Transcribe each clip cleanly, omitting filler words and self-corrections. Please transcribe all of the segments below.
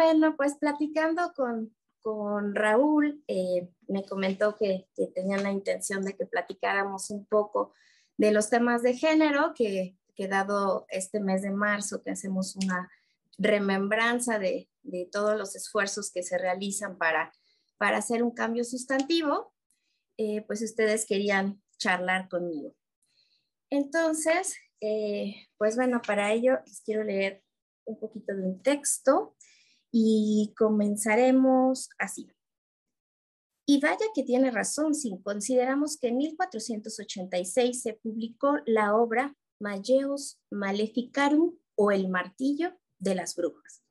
Bueno, pues platicando con Raúl, me comentó que tenían la intención de que platicáramos un poco de los temas de género, que dado este mes de marzo, que hacemos una remembranza de todos los esfuerzos que se realizan para hacer un cambio sustantivo, pues ustedes querían charlar conmigo. Entonces, pues bueno, para ello les quiero leer un poquito de un texto y comenzaremos así. Y vaya que tiene razón si consideramos que en 1486 se publicó la obra Malleus Maleficarum o El martillo de las brujas,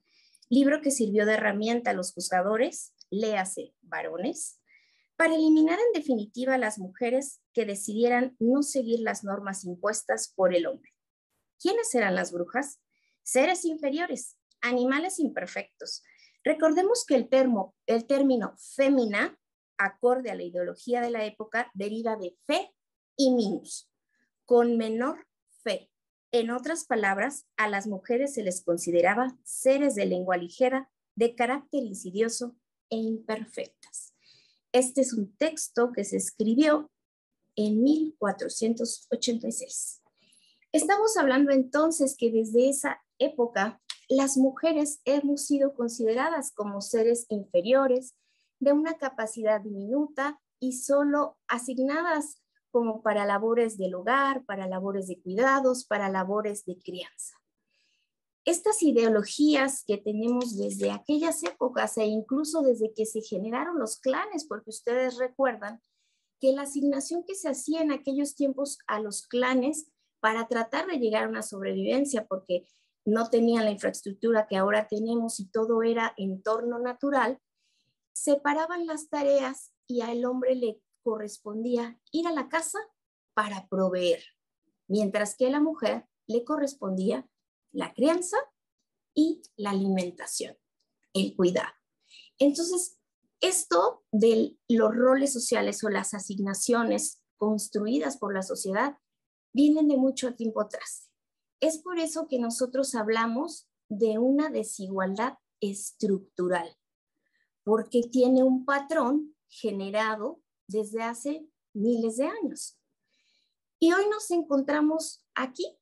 libro que sirvió de herramienta a los juzgadores, léase varones, para eliminar en definitiva a las mujeres que decidieran no seguir las normas impuestas por el hombre. ¿Quiénes eran las brujas? Seres inferiores, animales imperfectos. Recordemos que el término fémina, acorde a la ideología de la época, deriva de fe y minus, con menor fe. En otras palabras, a las mujeres se les consideraba seres de lengua ligera, de carácter insidioso e imperfectas. Este es un texto que se escribió en 1486. Estamos hablando entonces que desde esa época las mujeres hemos sido consideradas como seres inferiores, de una capacidad diminuta y solo asignadas como para labores del hogar, para labores de cuidados, para labores de crianza. Estas ideologías que tenemos desde aquellas épocas e incluso desde que se generaron los clanes, porque ustedes recuerdan que la asignación que se hacía en aquellos tiempos a los clanes para tratar de llegar a una sobrevivencia, porque no tenían la infraestructura que ahora tenemos y todo era entorno natural, separaban las tareas y al hombre le correspondía ir a la casa para proveer, mientras que a la mujer le correspondía la crianza y la alimentación, el cuidado. Entonces, esto de los roles sociales o las asignaciones construidas por la sociedad vienen de mucho tiempo atrás. Es por eso que nosotros hablamos de una desigualdad estructural, porque tiene un patrón generado desde hace miles de años. Y hoy nos encontramos aquí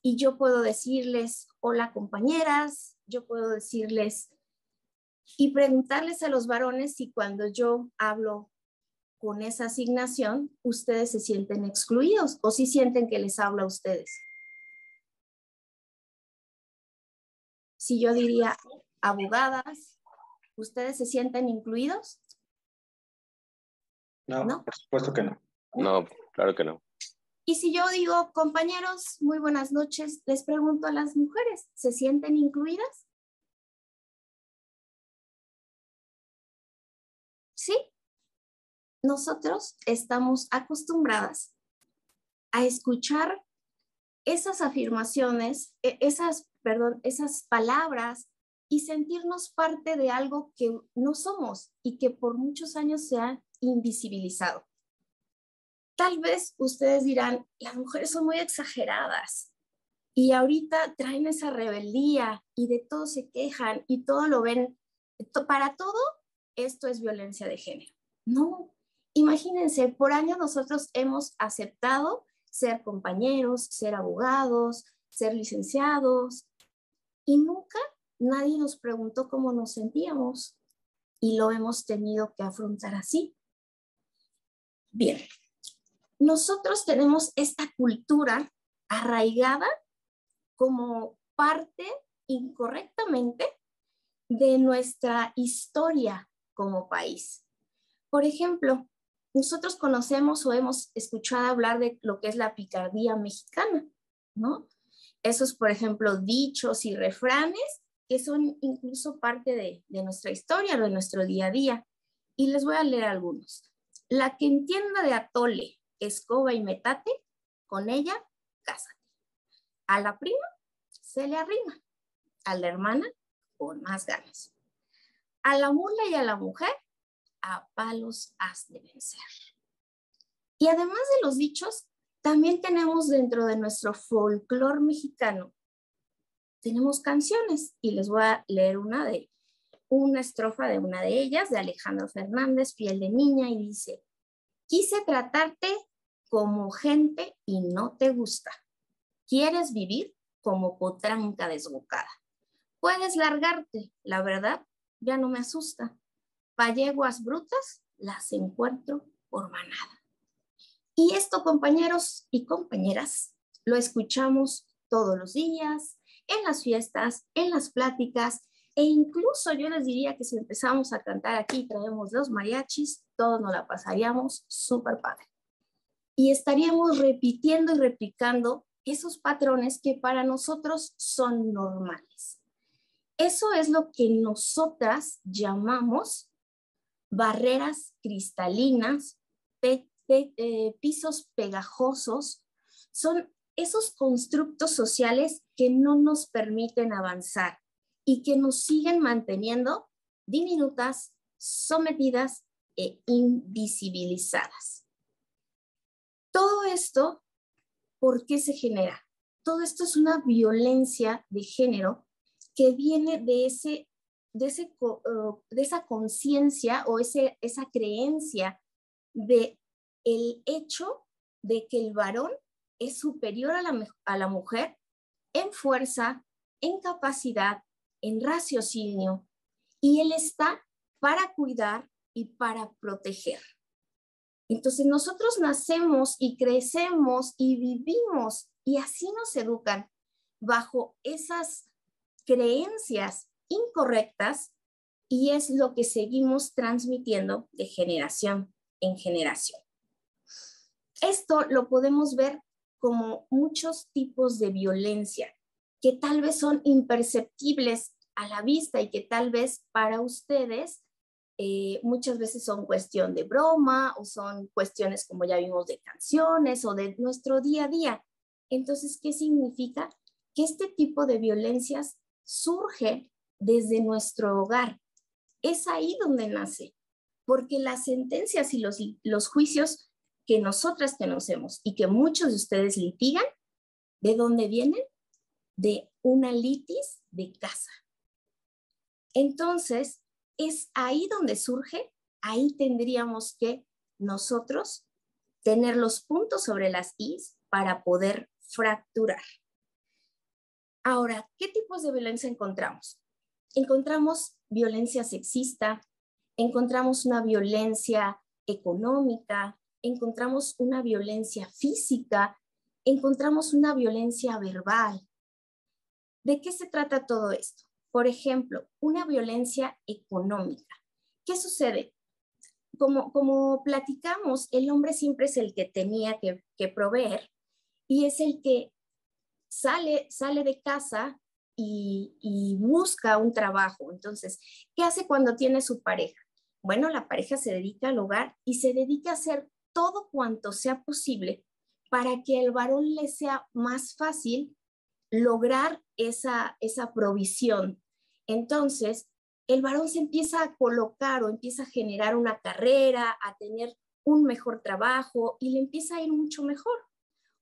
y yo puedo decirles, hola compañeras, yo puedo decirles y preguntarles a los varones si cuando yo hablo con esa asignación, ustedes se sienten excluidos o si sienten que les hablo a ustedes. Si yo diría abogadas, ¿ustedes se sienten incluidos? No, por supuesto que no. No, claro que no. Y si yo digo, compañeros, muy buenas noches, les pregunto a las mujeres, ¿se sienten incluidas? Sí. Nosotros estamos acostumbradas a escuchar esas afirmaciones, esas palabras y sentirnos parte de algo que no somos y que por muchos años se ha invisibilizado. Tal vez ustedes dirán, las mujeres son muy exageradas y ahorita traen esa rebeldía y de todo se quejan y todo lo ven. Para todo esto es violencia de género. No, imagínense, por años nosotros hemos aceptado ser compañeros, ser abogados, ser licenciados y nunca nadie nos preguntó cómo nos sentíamos y lo hemos tenido que afrontar así. Bien, nosotros tenemos esta cultura arraigada como parte incorrectamente de nuestra historia como país. Por ejemplo, nosotros conocemos o hemos escuchado hablar de lo que es la picardía mexicana, ¿no? Esos, por ejemplo, dichos y refranes que son incluso parte de nuestra historia, de nuestro día a día. Y les voy a leer algunos. La que entienda de atole, escoba y metate, con ella, cásate. A la prima se le arrima, a la hermana con más ganas. A la mula y a la mujer, a palos has de vencer. Y además de los dichos, también tenemos dentro de nuestro folclore mexicano, tenemos canciones y les voy a leer una de una estrofa de una de ellas, de Alejandro Fernández, Piel de Niña, y dice: quise tratarte como gente y no te gusta. Quieres vivir como potranca desbocada. Puedes largarte, la verdad, ya no me asusta. Pa' yeguas brutas las encuentro por manada. Y esto, compañeros y compañeras, lo escuchamos todos los días, en las fiestas, en las pláticas, e incluso yo les diría que si empezamos a cantar aquí y traemos los mariachis, todos nos la pasaríamos súper padre. Y estaríamos repitiendo y replicando esos patrones que para nosotros son normales. Eso es lo que nosotras llamamos barreras cristalinas, pisos pegajosos. Son esos constructos sociales que no nos permiten avanzar y que nos siguen manteniendo diminutas, sometidas e invisibilizadas. Todo esto, ¿por qué se genera? Todo esto es una violencia de género que viene de esa conciencia o esa creencia de el hecho de que el varón es superior a la mujer en fuerza, en capacidad, en raciocinio, y él está para cuidar y para proteger. Entonces nosotros nacemos y crecemos y vivimos y así nos educan bajo esas creencias incorrectas, y es lo que seguimos transmitiendo de generación en generación. Esto lo podemos ver como muchos tipos de violencia que tal vez son imperceptibles a la vista y que tal vez para ustedes muchas veces son cuestión de broma o son cuestiones, como ya vimos, de canciones o de nuestro día a día. Entonces, ¿qué significa? Que este tipo de violencias surge desde nuestro hogar. Es ahí donde nace, porque las sentencias y los juicios que nosotras conocemos y que muchos de ustedes litigan, ¿de dónde vienen? De una litis de casa. Entonces, es ahí donde surge, ahí tendríamos que nosotros tener los puntos sobre las is para poder fracturar. Ahora, ¿qué tipos de violencia encontramos? Encontramos violencia sexista, encontramos una violencia económica, encontramos una violencia física, encontramos una violencia verbal. ¿De qué se trata todo esto? Por ejemplo, una violencia económica. ¿Qué sucede? Como platicamos, el hombre siempre es el que tenía que proveer y es el que sale de casa y busca un trabajo. Entonces, ¿qué hace cuando tiene su pareja? Bueno, la pareja se dedica al hogar y se dedica a hacer todo cuanto sea posible para que al varón le sea más fácil lograr esa provisión. Entonces, el varón se empieza a colocar o empieza a generar una carrera, a tener un mejor trabajo y le empieza a ir mucho mejor.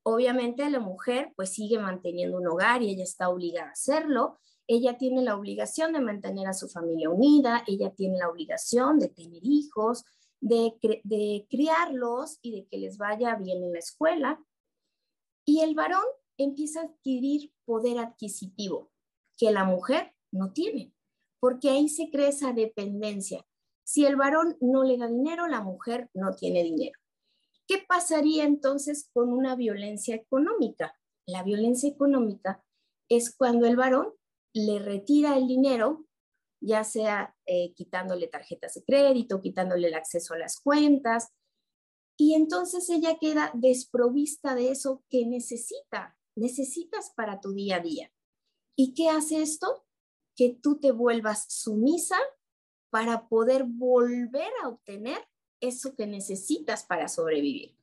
Obviamente la mujer pues sigue manteniendo un hogar y ella está obligada a hacerlo. Ella tiene la obligación de mantener a su familia unida, ella tiene la obligación de tener hijos, de criarlos y de que les vaya bien en la escuela. Y el varón empieza a adquirir poder adquisitivo que la mujer no tiene, porque ahí se crea esa dependencia. Si el varón no le da dinero, la mujer no tiene dinero. ¿Qué pasaría entonces con una violencia económica? La violencia económica es cuando el varón le retira el dinero, ya sea quitándole tarjetas de crédito, quitándole el acceso a las cuentas, y entonces ella queda desprovista de eso que necesitas para tu día a día. ¿Y qué hace esto? Que tú te vuelvas sumisa para poder volver a obtener eso que necesitas para sobrevivir.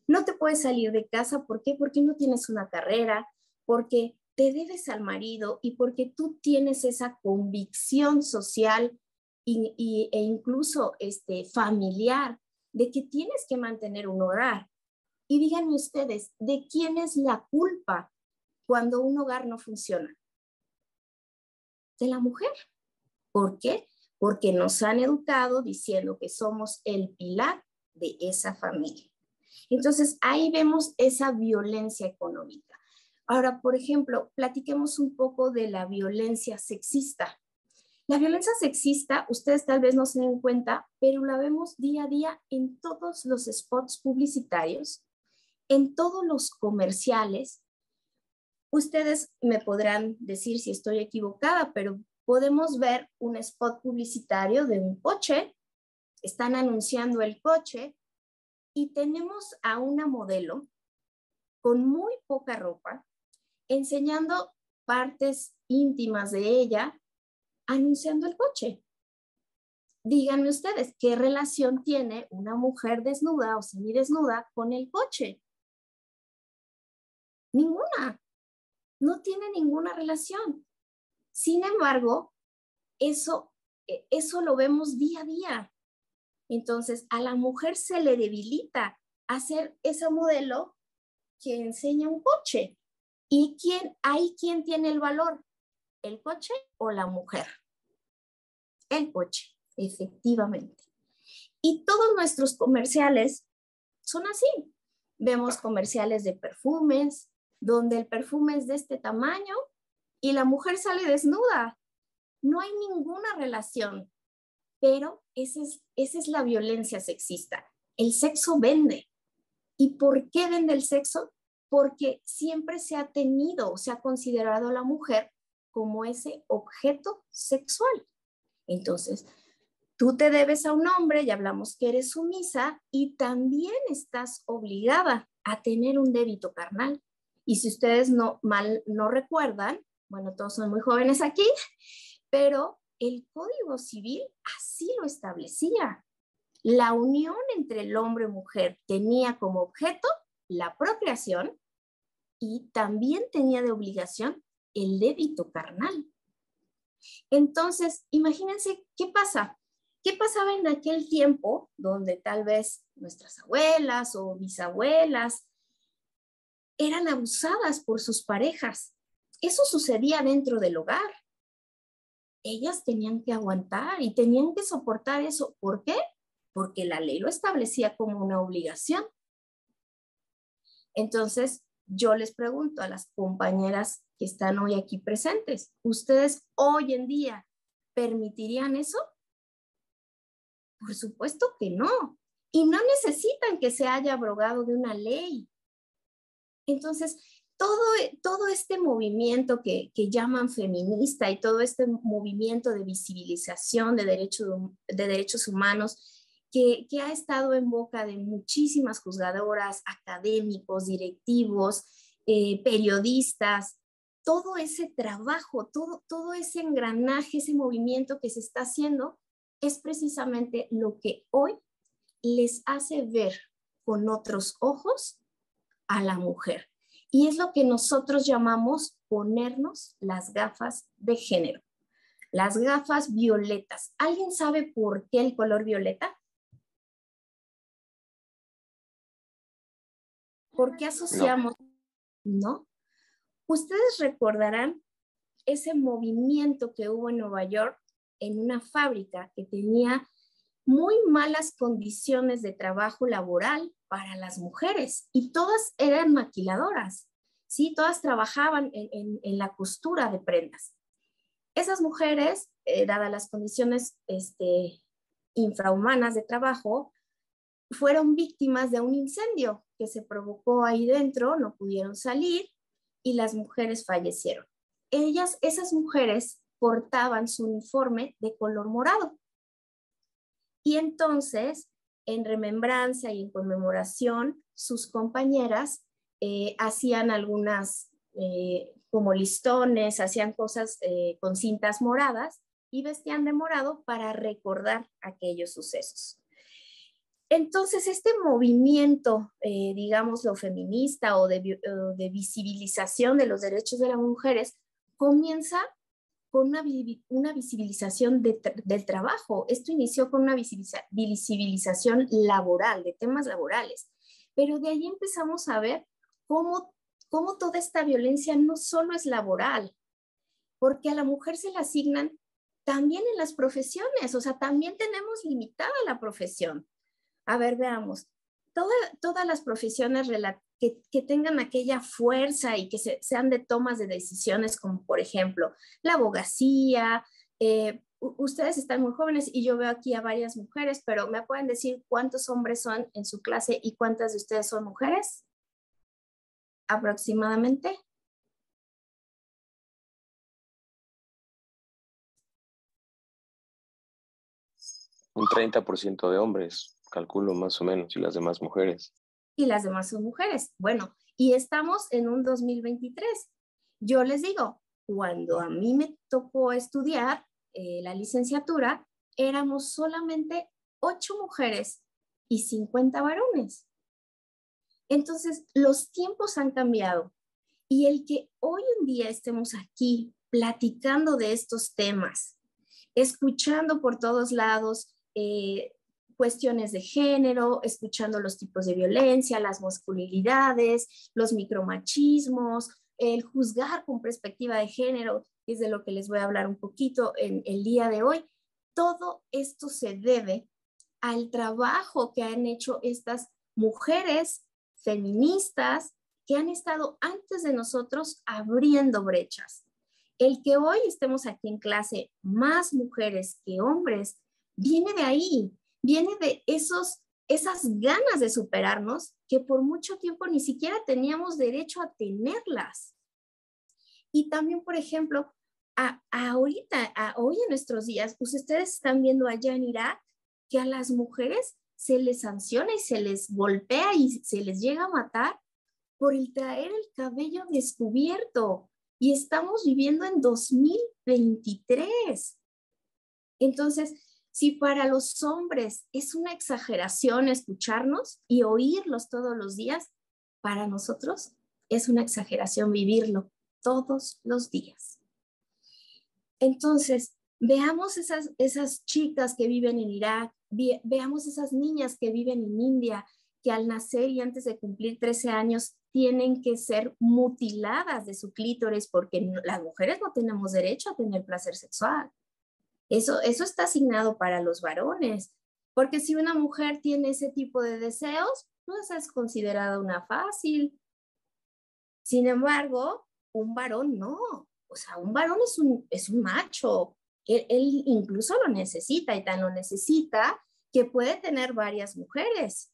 No te puedes salir de casa, ¿por qué? Porque no tienes una carrera, porque te debes al marido y porque tú tienes esa convicción social e incluso familiar de que tienes que mantener un hogar. Y díganme ustedes, ¿de quién es la culpa cuando un hogar no funciona? De la mujer. ¿Por qué? porque nos han educado diciendo que somos el pilar de esa familia. Entonces, ahí vemos esa violencia económica. Ahora, por ejemplo, platiquemos un poco de la violencia sexista. La violencia sexista, ustedes tal vez no se den cuenta, pero la vemos día a día en todos los spots publicitarios, en todos los comerciales. Ustedes me podrán decir si estoy equivocada, pero podemos ver un spot publicitario de un coche, están anunciando el coche y tenemos a una modelo con muy poca ropa, enseñando partes íntimas de ella, anunciando el coche. Díganme ustedes, ¿qué relación tiene una mujer desnuda o semidesnuda con el coche? Ninguna, no tiene ninguna relación. Sin embargo, eso lo vemos día a día. Entonces, a la mujer se le debilita hacer esa modelo que enseña un coche. ¿Y quién tiene el valor? ¿El coche o la mujer? El coche, efectivamente. Y todos nuestros comerciales son así. Vemos comerciales de perfumes, donde el perfume es de este tamaño y la mujer sale desnuda. No hay ninguna relación, pero esa es la violencia sexista. El sexo vende. ¿Y por qué vende el sexo? Porque siempre se ha tenido, se ha considerado a la mujer como ese objeto sexual. Entonces, tú te debes a un hombre, ya hablamos que eres sumisa y también estás obligada a tener un débito carnal. Y si ustedes no recuerdan, bueno, todos son muy jóvenes aquí, pero el Código Civil así lo establecía. La unión entre el hombre y mujer tenía como objeto la procreación y también tenía de obligación el débito carnal. Entonces, imagínense qué pasa. ¿Qué pasaba en aquel tiempo donde tal vez nuestras abuelas o bisabuelas eran abusadas por sus parejas? Eso sucedía dentro del hogar. Ellas tenían que aguantar y tenían que soportar eso. ¿Por qué? Porque la ley lo establecía como una obligación. Entonces, yo les pregunto a las compañeras que están hoy aquí presentes, ¿ustedes hoy en día permitirían eso? Por supuesto que no. Y no necesitan que se haya abrogado de una ley. Entonces, todo este movimiento que llaman feminista y todo este movimiento de visibilización de derechos humanos que ha estado en boca de muchísimas juzgadoras, académicos, directivos, periodistas, todo ese trabajo, todo ese engranaje, ese movimiento que se está haciendo es precisamente lo que hoy les hace ver con otros ojos a la mujer. Y es lo que nosotros llamamos ponernos las gafas de género, las gafas violetas. ¿Alguien sabe por qué el color violeta? ¿Por qué asociamos? No. Ustedes recordarán ese movimiento que hubo en Nueva York en una fábrica que tenía muy malas condiciones de trabajo laboral para las mujeres y todas eran maquiladoras, ¿sí? Todas trabajaban en la costura de prendas. Esas mujeres, dadas las condiciones infrahumanas de trabajo, fueron víctimas de un incendio que se provocó ahí dentro, no pudieron salir y las mujeres fallecieron. Esas mujeres portaban su uniforme de color morado. Y entonces, en remembranza y en conmemoración, sus compañeras hacían algunas como listones, hacían cosas con cintas moradas y vestían de morado para recordar aquellos sucesos. Entonces, este movimiento, digámoslo, feminista o de visibilización de los derechos de las mujeres comienza con una visibilización del trabajo. Esto inició con una visibilización laboral, de temas laborales, pero de ahí empezamos a ver cómo toda esta violencia no solo es laboral, porque a la mujer se le asignan también en las profesiones, o sea, también tenemos limitada la profesión. A ver, veamos, todas las profesiones que tengan aquella fuerza y que sean de tomas de decisiones, como por ejemplo la abogacía. Ustedes están muy jóvenes y yo veo aquí a varias mujeres, pero ¿me pueden decir cuántos hombres son en su clase y cuántas de ustedes son mujeres? Aproximadamente. Un 30% de hombres, calculo más o menos, y las demás mujeres. Y las demás son mujeres. Bueno, y estamos en un 2023. Yo les digo, cuando a mí me tocó estudiar la licenciatura, éramos solamente 8 mujeres y 50 varones. Entonces, los tiempos han cambiado y el que hoy en día estemos aquí platicando de estos temas, escuchando por todos lados cuestiones de género, escuchando los tipos de violencia, las masculinidades, los micromachismos, el juzgar con perspectiva de género, que es de lo que les voy a hablar un poquito en el día de hoy. Todo esto se debe al trabajo que han hecho estas mujeres feministas que han estado antes de nosotros abriendo brechas. El que hoy estemos aquí en clase más mujeres que hombres viene de ahí, viene de esas ganas de superarnos que por mucho tiempo ni siquiera teníamos derecho a tenerlas. Y también, por ejemplo, hoy en nuestros días, pues ustedes están viendo allá en Irak que a las mujeres se les sanciona y se les golpea y se les llega a matar por el traer el cabello descubierto. Y estamos viviendo en 2023. Entonces, si para los hombres es una exageración escucharnos y oírlos todos los días, para nosotros es una exageración vivirlo todos los días. Entonces, veamos esas chicas que viven en Irak, veamos esas niñas que viven en India, que al nacer y antes de cumplir 13 años tienen que ser mutiladas de su clítoris porque las mujeres no tenemos derecho a tener placer sexual. Eso está asignado para los varones, porque si una mujer tiene ese tipo de deseos, pues es considerada una fácil. Sin embargo, un varón no. O sea, un varón es un macho. Él incluso lo necesita y tan lo necesita que puede tener varias mujeres.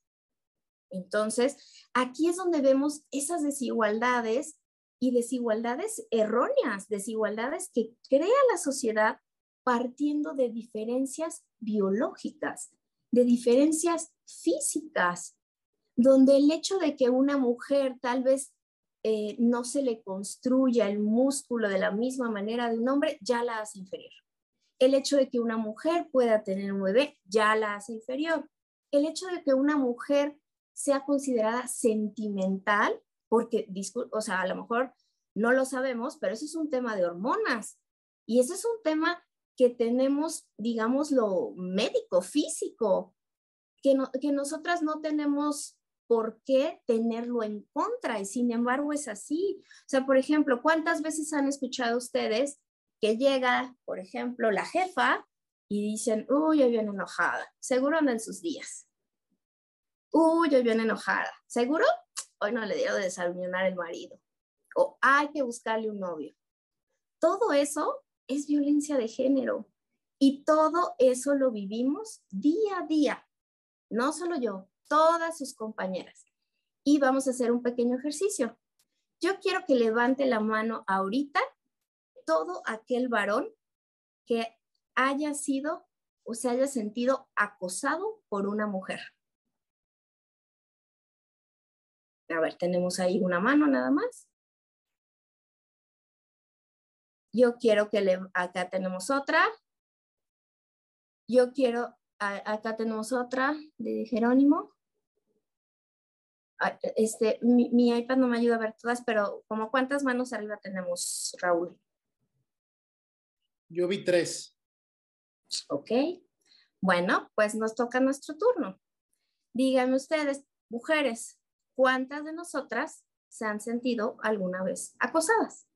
Entonces, aquí es donde vemos esas desigualdades y desigualdades erróneas, desigualdades que crea la sociedad partiendo de diferencias biológicas, de diferencias físicas, donde el hecho de que una mujer tal vez no se le construya el músculo de la misma manera de un hombre, ya la hace inferior. El hecho de que una mujer pueda tener un bebé, ya la hace inferior. El hecho de que una mujer sea considerada sentimental, porque, o sea, a lo mejor no lo sabemos, pero eso es un tema de hormonas. Y ese es un tema que tenemos, digamos, lo médico, físico, que nosotras no tenemos por qué tenerlo en contra y sin embargo es así. O sea, por ejemplo, ¿cuántas veces han escuchado ustedes que llega, por ejemplo, la jefa y dicen, uy, hoy viene enojada, seguro anda en sus días, uy, hoy viene enojada, seguro hoy no le dio de desayunar el marido o hay que buscarle un novio? Todo eso es violencia de género y todo eso lo vivimos día a día. No solo yo, todas sus compañeras. Y vamos a hacer un pequeño ejercicio. Yo quiero que levante la mano ahorita todo aquel varón que haya sido o se haya sentido acosado por una mujer. A ver, tenemos ahí una mano nada más. Yo quiero que acá tenemos otra. Yo quiero, acá tenemos otra de Jerónimo. Mi iPad no me ayuda a ver todas, pero como cuántas manos arriba tenemos, Raúl. Yo vi 3. Ok. Bueno, pues nos toca nuestro turno. Díganme ustedes, mujeres, ¿cuántas de nosotras se han sentido alguna vez acosadas?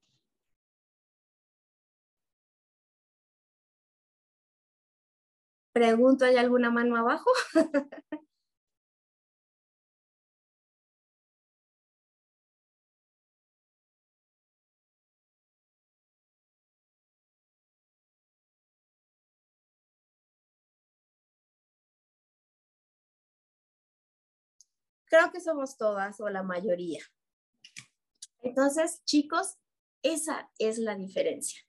Pregunto, ¿hay alguna mano abajo? Creo que somos todas o la mayoría. Entonces, chicos, esa es la diferencia.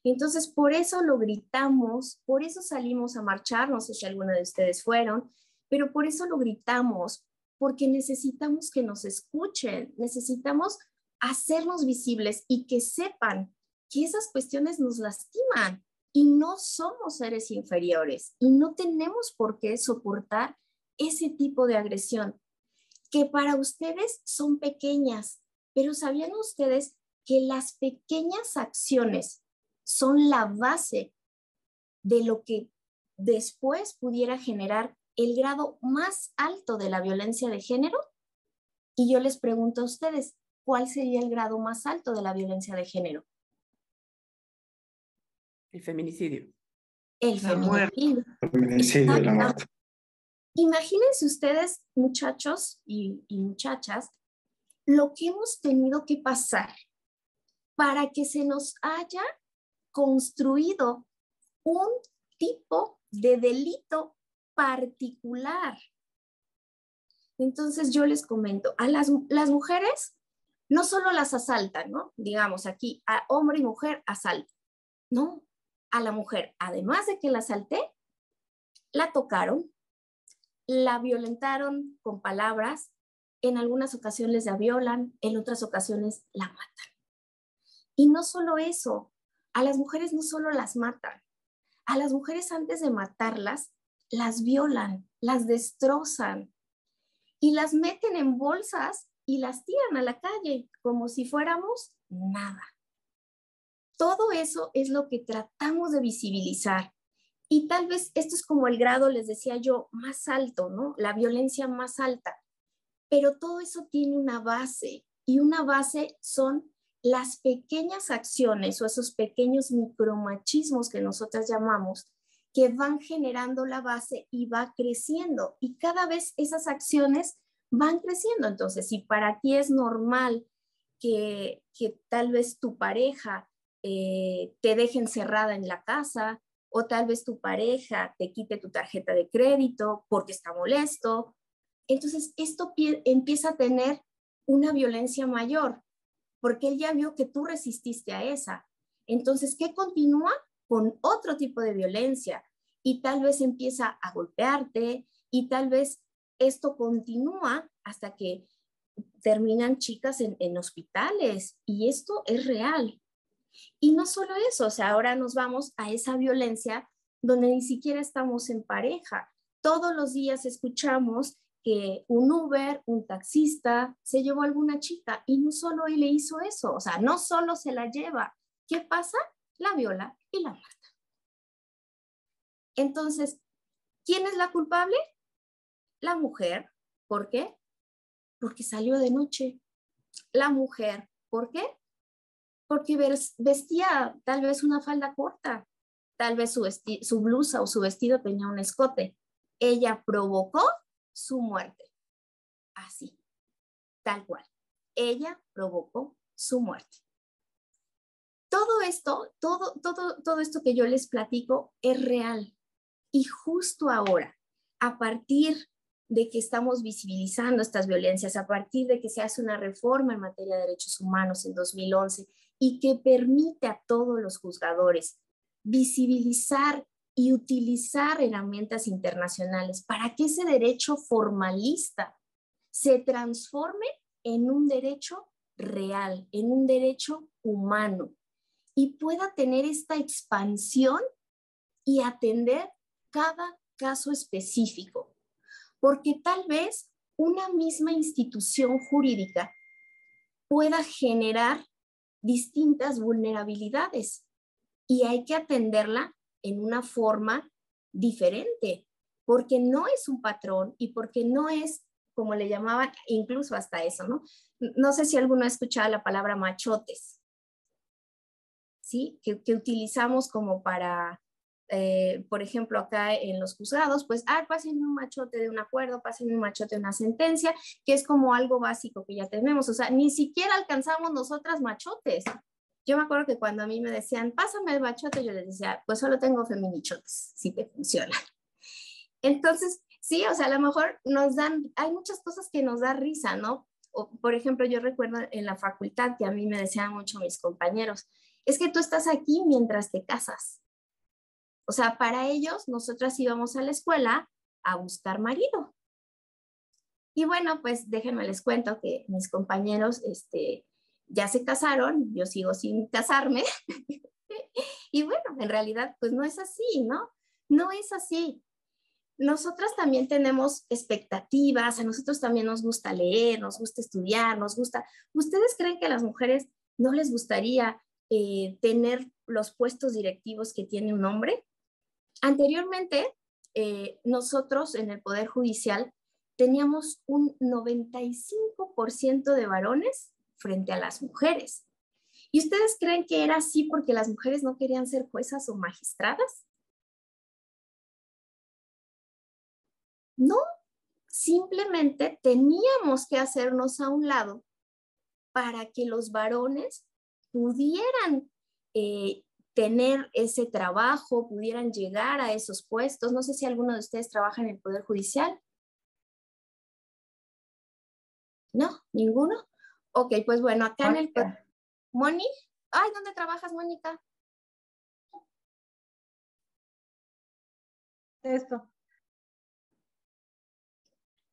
Entonces, por eso lo gritamos, por eso salimos a marchar, no sé si alguna de ustedes fueron, pero por eso lo gritamos, porque necesitamos que nos escuchen, necesitamos hacernos visibles y que sepan que esas cuestiones nos lastiman y no somos seres inferiores y no tenemos por qué soportar ese tipo de agresión que para ustedes son pequeñas, pero ¿sabían ustedes que las pequeñas acciones son la base de lo que después pudiera generar el grado más alto de la violencia de género? Y yo les pregunto a ustedes, ¿cuál sería el grado más alto de la violencia de género? El feminicidio. El feminicidio. Feminicidio, la muerte. Imagínense ustedes, muchachos y muchachas, lo que hemos tenido que pasar para que se nos haya construido un tipo de delito particular. Entonces yo les comento, a las mujeres no solo las asaltan, ¿no? Digamos aquí, a hombre y mujer asaltan. No, a la mujer, además de que la asalté, la tocaron, la violentaron con palabras, en algunas ocasiones la violan, en otras ocasiones la matan. Y no solo eso, a las mujeres no solo las matan, a las mujeres antes de matarlas, las violan, las destrozan y las meten en bolsas y las tiran a la calle como si fuéramos nada. Todo eso es lo que tratamos de visibilizar. Y tal vez esto es como el grado, les decía yo, más alto, ¿no? La violencia más alta. Pero todo eso tiene una base y una base son las pequeñas acciones o esos pequeños micromachismos que nosotras llamamos, que van generando la base y va creciendo. Y cada vez esas acciones van creciendo. Entonces, si para ti es normal que tal vez tu pareja te deje encerrada en la casa, o tal vez tu pareja te quite tu tarjeta de crédito porque está molesto, entonces esto empieza a tener una violencia mayor, porque él ya vio que tú resististe a esa. Entonces, ¿qué continúa? Con otro tipo de violencia y tal vez empieza a golpearte y tal vez esto continúa hasta que terminan chicas en hospitales y esto es real. Y no solo eso, o sea, ahora nos vamos a esa violencia donde ni siquiera estamos en pareja. Todos los días escuchamos que un Uber, un taxista, se llevó a alguna chica y no solo él le hizo eso, o sea, no solo se la lleva. ¿Qué pasa? La viola y la mata. Entonces, ¿quién es la culpable? La mujer. ¿Por qué? Porque salió de noche. La mujer. ¿Por qué? Porque vestía tal vez una falda corta, tal vez su blusa o su vestido tenía un escote. Ella provocó su muerte. Así, tal cual. Ella provocó su muerte. Todo esto, todo esto que yo les platico es real. Y justo ahora, a partir de que estamos visibilizando estas violencias, a partir de que se hace una reforma en materia de derechos humanos en 2011 y que permite a todos los juzgadores visibilizar y utilizar herramientas internacionales para que ese derecho formalista se transforme en un derecho real, en un derecho humano y pueda tener esta expansión y atender cada caso específico, porque tal vez una misma institución jurídica pueda generar distintas vulnerabilidades y hay que atenderla en una forma diferente, porque no es un patrón y porque no es, como le llamaban, incluso hasta eso, ¿no? No sé si alguno ha escuchado la palabra machotes, ¿sí? Que utilizamos como para por ejemplo, acá en los juzgados, pues, pasen un machote de un acuerdo, pasen un machote de una sentencia, que es como algo básico que ya tenemos. O sea, ni siquiera alcanzamos nosotras machotes. Yo me acuerdo que cuando a mí me decían, pásame el machote, yo les decía, pues solo tengo feminichotes, si te funciona. Entonces, sí, o sea, a lo mejor hay muchas cosas que nos da risa, ¿no? O, por ejemplo, yo recuerdo en la facultad que a mí me decían mucho mis compañeros, es que tú estás aquí mientras te casas. O sea, para ellos, nosotras íbamos a la escuela a buscar marido. Y bueno, pues déjenme les cuento que mis compañeros ya se casaron, yo sigo sin casarme. Y bueno, en realidad, pues no es así, ¿no? No es así. Nosotras también tenemos expectativas, a nosotros también nos gusta leer, nos gusta estudiar, nos gusta. ¿Ustedes creen que a las mujeres no les gustaría tener los puestos directivos que tiene un hombre? Anteriormente, nosotros en el Poder Judicial teníamos un 95% de varones frente a las mujeres. ¿Y ustedes creen que era así porque las mujeres no querían ser juezas o magistradas? No, simplemente teníamos que hacernos a un lado para que los varones pudieran tener ese trabajo, pudieran llegar a esos puestos. No sé si alguno de ustedes trabaja en el Poder Judicial. ¿No? ¿Ninguno? Ok, pues bueno, acá en el... Moni, ay, ¿dónde trabajas, Mónica? Esto.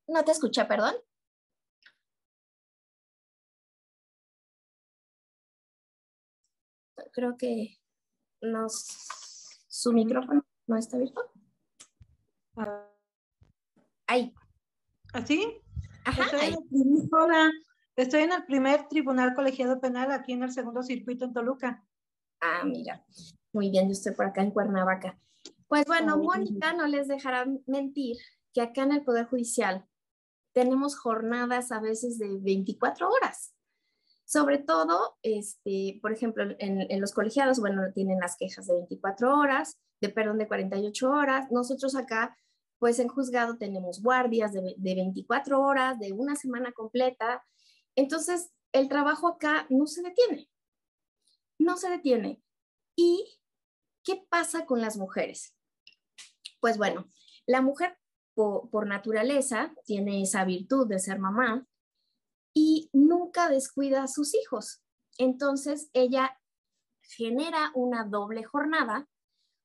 No te escuché, perdón. Creo que su micrófono no está abierto. Ahí. ¿Así? Ajá, Estoy en el primer tribunal colegiado penal aquí en el segundo circuito en Toluca. Ah, mira. Muy bien, yo estoy por acá en Cuernavaca. Pues bueno, Mónica no les dejará mentir que acá en el Poder Judicial tenemos jornadas a veces de 24 horas. Sobre todo, por ejemplo, en los colegiados, bueno, tienen las quejas de 24 horas, de 48 horas. Nosotros acá, pues en juzgado tenemos guardias de 24 horas, de una semana completa. Entonces, el trabajo acá no se detiene, no se detiene. ¿Y qué pasa con las mujeres? Pues bueno, la mujer por naturaleza tiene esa virtud de ser mamá y nunca descuida a sus hijos. Entonces ella genera una doble jornada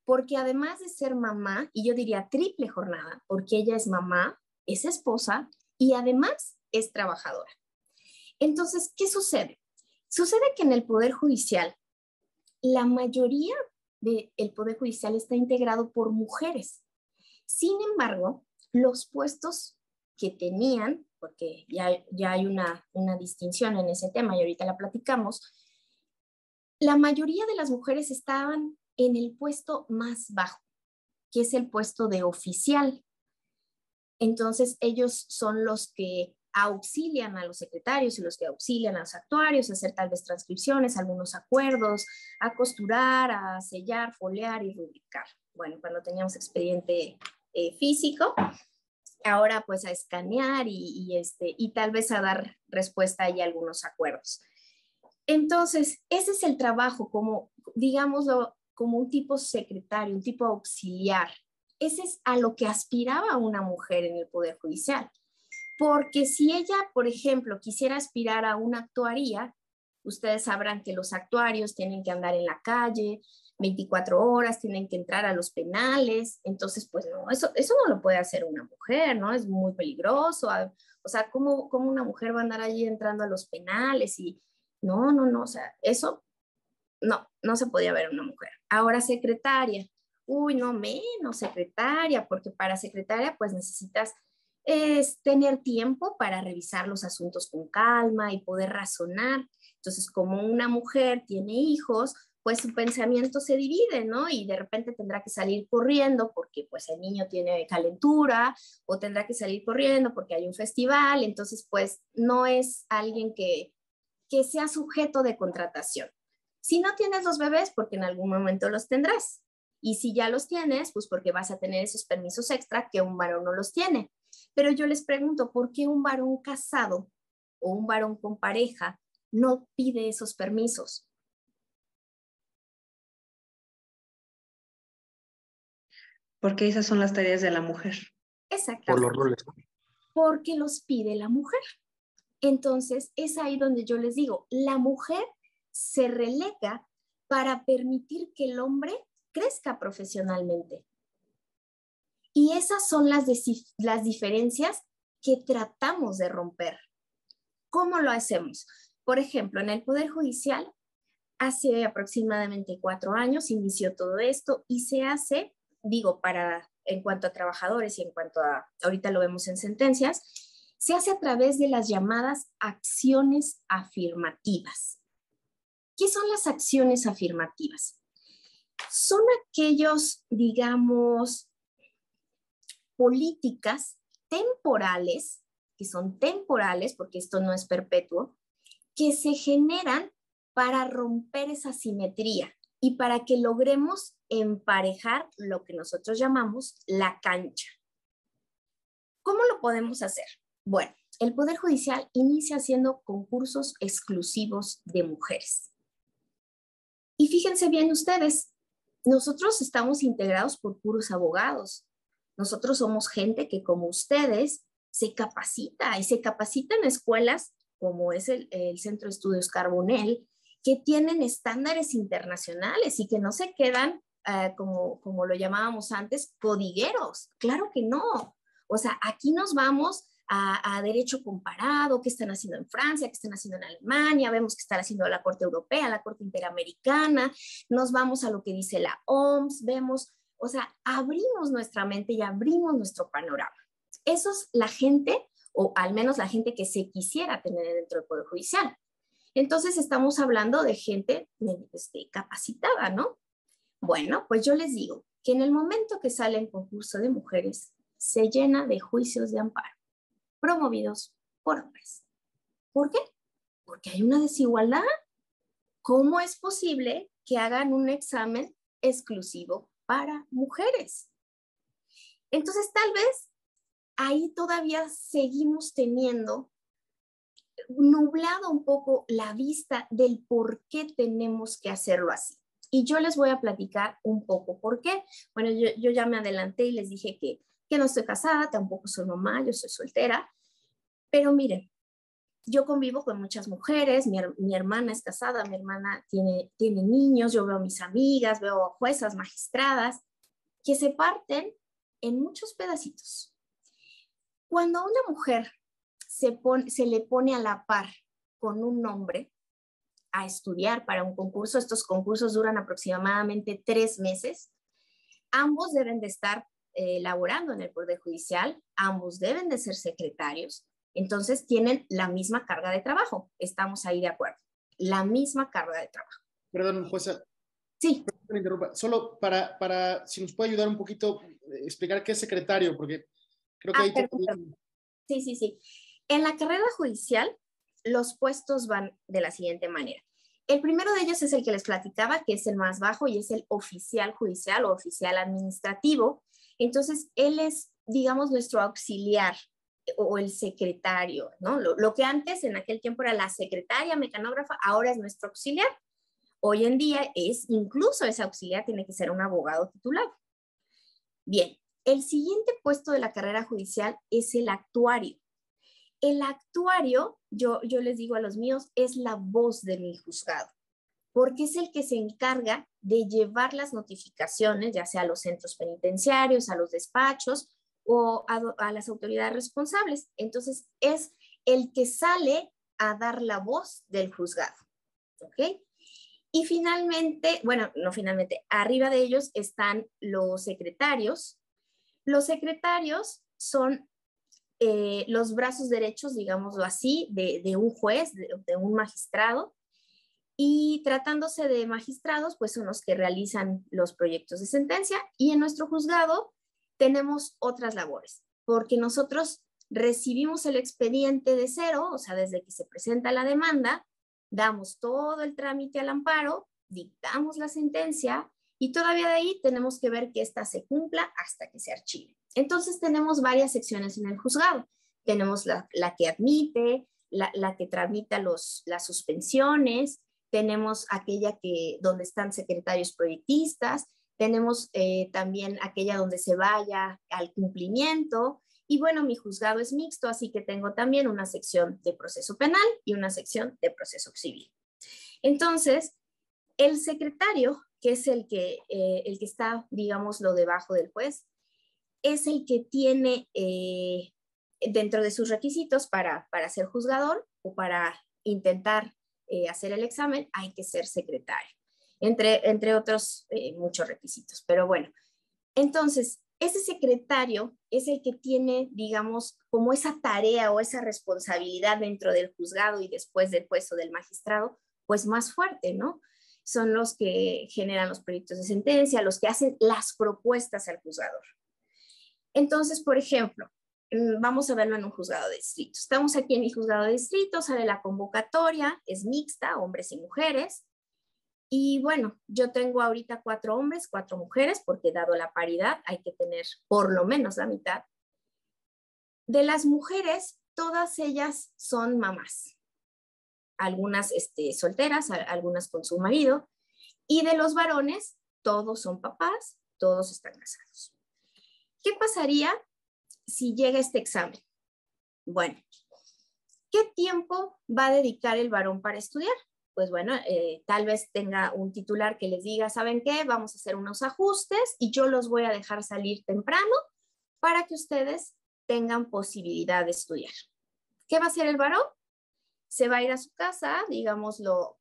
porque además de ser mamá, y yo diría triple jornada, porque ella es mamá, es esposa y además es trabajadora. Entonces, ¿qué sucede? Sucede que en el Poder Judicial, la mayoría del Poder Judicial está integrado por mujeres. Sin embargo, los puestos que tenían, porque ya hay una distinción en ese tema y ahorita la platicamos, la mayoría de las mujeres estaban en el puesto más bajo, que es el puesto de oficial. Entonces, ellos son los que auxilian a los secretarios y los que auxilian a los actuarios a hacer tal vez transcripciones, algunos acuerdos, a costurar, a sellar, foliar y rubricar. Bueno, cuando teníamos expediente físico, ahora pues a escanear y tal vez a dar respuesta ahí a algunos acuerdos. Entonces, ese es el trabajo como, digámoslo, como un tipo secretario, un tipo auxiliar. Ese es a lo que aspiraba una mujer en el Poder Judicial. Porque si ella, por ejemplo, quisiera aspirar a una actuaría, ustedes sabrán que los actuarios tienen que andar en la calle 24 horas, tienen que entrar a los penales, entonces pues no, eso no lo puede hacer una mujer, ¿no? Es muy peligroso, o sea, ¿cómo una mujer va a andar allí entrando a los penales? Y no, o sea, eso no se podía ver una mujer. Ahora secretaria, uy, no menos secretaria, porque para secretaria pues necesitas tener tiempo para revisar los asuntos con calma y poder razonar. Entonces, como una mujer tiene hijos, pues su pensamiento se divide, ¿no? Y de repente tendrá que salir corriendo porque pues el niño tiene calentura o tendrá que salir corriendo porque hay un festival, entonces pues no es alguien que sea sujeto de contratación. Si no tienes los bebés, porque en algún momento los tendrás. Y si ya los tienes, pues porque vas a tener esos permisos extra que un varón no los tiene. Pero yo les pregunto, ¿por qué un varón casado o un varón con pareja no pide esos permisos? Porque esas son las tareas de la mujer. Exactamente. Por los roles. Porque los pide la mujer. Entonces, es ahí donde yo les digo, la mujer se relega para permitir que el hombre crezca profesionalmente. Y esas son las diferencias que tratamos de romper. ¿Cómo lo hacemos? Por ejemplo, en el Poder Judicial, hace aproximadamente 4 años inició todo esto y se hace, digo, en cuanto a trabajadores y en cuanto a, ahorita lo vemos en sentencias, se hace a través de las llamadas acciones afirmativas. ¿Qué son las acciones afirmativas? Son aquellos, digamos, políticas temporales, que son temporales, porque esto no es perpetuo, que se generan para romper esa simetría y para que logremos emparejar lo que nosotros llamamos la cancha. ¿Cómo lo podemos hacer? Bueno, el Poder Judicial inicia haciendo concursos exclusivos de mujeres. Y fíjense bien ustedes, nosotros estamos integrados por puros abogados. Nosotros somos gente que, como ustedes, se capacita y se capacita en escuelas como es el Centro de Estudios Carbonell, que tienen estándares internacionales y que no se quedan, como lo llamábamos antes, codigueros. Claro que no. O sea, aquí nos vamos a derecho comparado, qué están haciendo en Francia, qué están haciendo en Alemania, vemos qué están haciendo la Corte Europea, la Corte Interamericana, nos vamos a lo que dice la OMS, vemos, o sea, abrimos nuestra mente y abrimos nuestro panorama. Eso es la gente, o al menos la gente que se quisiera tener dentro del Poder Judicial. Entonces estamos hablando de gente capacitada, ¿no? Bueno, pues yo les digo que en el momento que sale el concurso de mujeres, se llena de juicios de amparo, promovidos por hombres. ¿Por qué? Porque hay una desigualdad. ¿Cómo es posible que hagan un examen exclusivo para mujeres? Entonces, tal vez ahí todavía seguimos teniendo nublado un poco la vista del por qué tenemos que hacerlo así. Y yo les voy a platicar un poco por qué. Bueno, yo ya me adelanté y les dije que no estoy casada, tampoco soy mamá, yo soy soltera. Pero miren, yo convivo con muchas mujeres, mi hermana es casada, mi hermana tiene niños, yo veo a mis amigas, veo a juezas, magistradas, que se parten en muchos pedacitos. Cuando una mujer se le pone a la par con un hombre a estudiar para un concurso, estos concursos duran aproximadamente 3 meses, ambos deben de estar laborando en el Poder Judicial, ambos deben de ser secretarios, entonces tienen la misma carga de trabajo, estamos ahí de acuerdo, la misma carga de trabajo. Perdón, jueza. Sí. Me interrumpa. Solo para, si nos puede ayudar un poquito, explicar qué es secretario, porque creo que ahí... Perdón. Sí. En la carrera judicial, los puestos van de la siguiente manera. El primero de ellos es el que les platicaba, que es el más bajo y es el oficial judicial o oficial administrativo. Entonces, él es, digamos, nuestro auxiliar o el secretario, ¿no? Lo que antes, en aquel tiempo, era la secretaria mecanógrafa, ahora es nuestro auxiliar. Hoy en día incluso ese auxiliar tiene que ser un abogado titulado. Bien, el siguiente puesto de la carrera judicial es el actuario. El actuario, yo les digo a los míos, es la voz de mi juzgado, porque es el que se encarga de llevar las notificaciones, ya sea a los centros penitenciarios, a los despachos o a las autoridades responsables. Entonces, es el que sale a dar la voz del juzgado, ¿ok? Y finalmente, bueno, no finalmente, arriba de ellos están los secretarios. Los secretarios son los brazos derechos, digámoslo así, de un juez, de un magistrado, y tratándose de magistrados, pues son los que realizan los proyectos de sentencia, y en nuestro juzgado tenemos otras labores, porque nosotros recibimos el expediente de cero, o sea, desde que se presenta la demanda, damos todo el trámite al amparo, dictamos la sentencia, y todavía de ahí tenemos que ver que ésta se cumpla hasta que se archive. Entonces tenemos varias secciones en el juzgado. Tenemos la que admite, la que tramita las suspensiones, tenemos aquella donde están secretarios proyectistas, tenemos también aquella donde se vaya al cumplimiento, y bueno, mi juzgado es mixto, así que tengo también una sección de proceso penal y una sección de proceso civil. Entonces, el secretario, que es el que está, digámoslo, debajo del juez, es el que tiene dentro de sus requisitos para ser juzgador o para intentar hacer el examen, hay que ser secretario, entre otros muchos requisitos. Pero bueno, entonces, ese secretario es el que tiene, digamos, como esa tarea o esa responsabilidad dentro del juzgado y después del juez o del magistrado, pues más fuerte, ¿no? Son los que generan los proyectos de sentencia, los que hacen las propuestas al juzgador. Entonces, por ejemplo, vamos a verlo en un juzgado de distrito. Estamos aquí en mi juzgado de distrito, sale la convocatoria, es mixta, hombres y mujeres. Y bueno, yo tengo ahorita 4 hombres, 4 mujeres, porque dado la paridad hay que tener por lo menos la mitad. De las mujeres, todas ellas son mamás. Algunas solteras, algunas con su marido. Y de los varones, todos son papás, todos están casados. ¿Qué pasaría si llega este examen? Bueno, ¿qué tiempo va a dedicar el varón para estudiar? Pues bueno, tal vez tenga un titular que les diga, ¿saben qué? Vamos a hacer unos ajustes y yo los voy a dejar salir temprano para que ustedes tengan posibilidad de estudiar. ¿Qué va a hacer el varón? Se va a ir a su casa, digámoslo,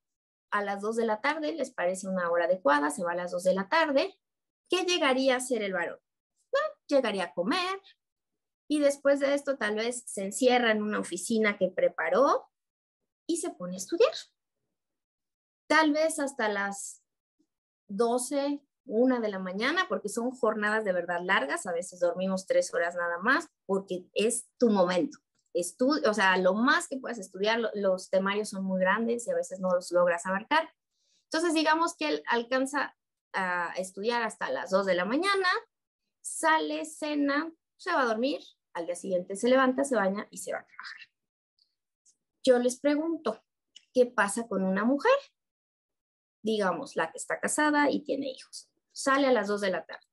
a las 2 de la tarde, les parece una hora adecuada, se va a las 2 de la tarde. ¿Qué llegaría a hacer el varón? Llegaría a comer y después de esto tal vez se encierra en una oficina que preparó y se pone a estudiar. Tal vez hasta las 12, 1 de la mañana, porque son jornadas de verdad largas, a veces dormimos 3 horas nada más, porque es tu momento. O sea, lo más que puedas estudiar, los temarios son muy grandes y a veces no los logras abarcar. Entonces, digamos que él alcanza a estudiar hasta las 2 de la mañana, sale, cena, se va a dormir, al día siguiente se levanta, se baña y se va a trabajar. Yo les pregunto, ¿qué pasa con una mujer? Digamos, la que está casada y tiene hijos. Sale a las 2 de la tarde.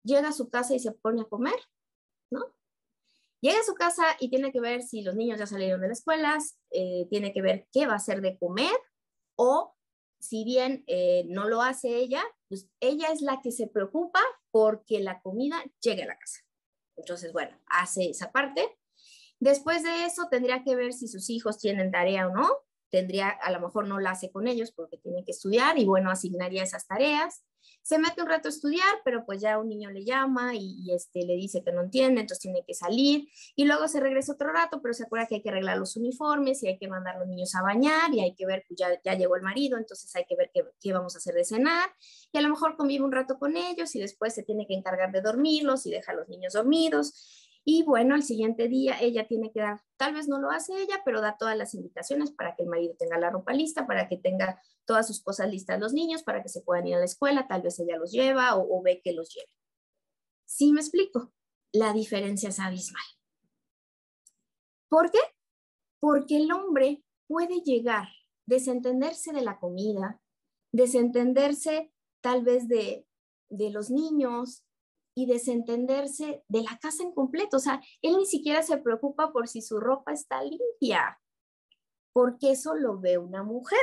Llega a su casa y se pone a comer, ¿no? Llega a su casa y tiene que ver si los niños ya salieron de las escuelas, tiene que ver qué va a hacer de comer, o si bien no lo hace ella, pues ella es la que se preocupa porque la comida llegue a la casa. Entonces, bueno, hace esa parte. Después de eso tendría que ver si sus hijos tienen tarea o no. A lo mejor no la hace con ellos porque tiene que estudiar y bueno, asignaría esas tareas. Se mete un rato a estudiar, pero pues ya un niño le llama y le dice que no entiende, entonces tiene que salir y luego se regresa otro rato, pero se acuerda que hay que arreglar los uniformes y hay que mandar a los niños a bañar y hay que ver, pues ya llegó el marido, entonces hay que ver qué vamos a hacer de cenar y a lo mejor convive un rato con ellos y después se tiene que encargar de dormirlos y deja a los niños dormidos. Y bueno, al siguiente día ella tiene que dar, tal vez no lo hace ella, pero da todas las indicaciones para que el marido tenga la ropa lista, para que tenga todas sus cosas listas los niños, para que se puedan ir a la escuela, tal vez ella los lleva o ve que los lleve. ¿Sí me explico? La diferencia es abismal. ¿Por qué? Porque el hombre puede llegar, desentenderse de la comida, desentenderse tal vez de los niños, y desentenderse de la casa en completo. O sea, él ni siquiera se preocupa por si su ropa está limpia, porque eso lo ve una mujer.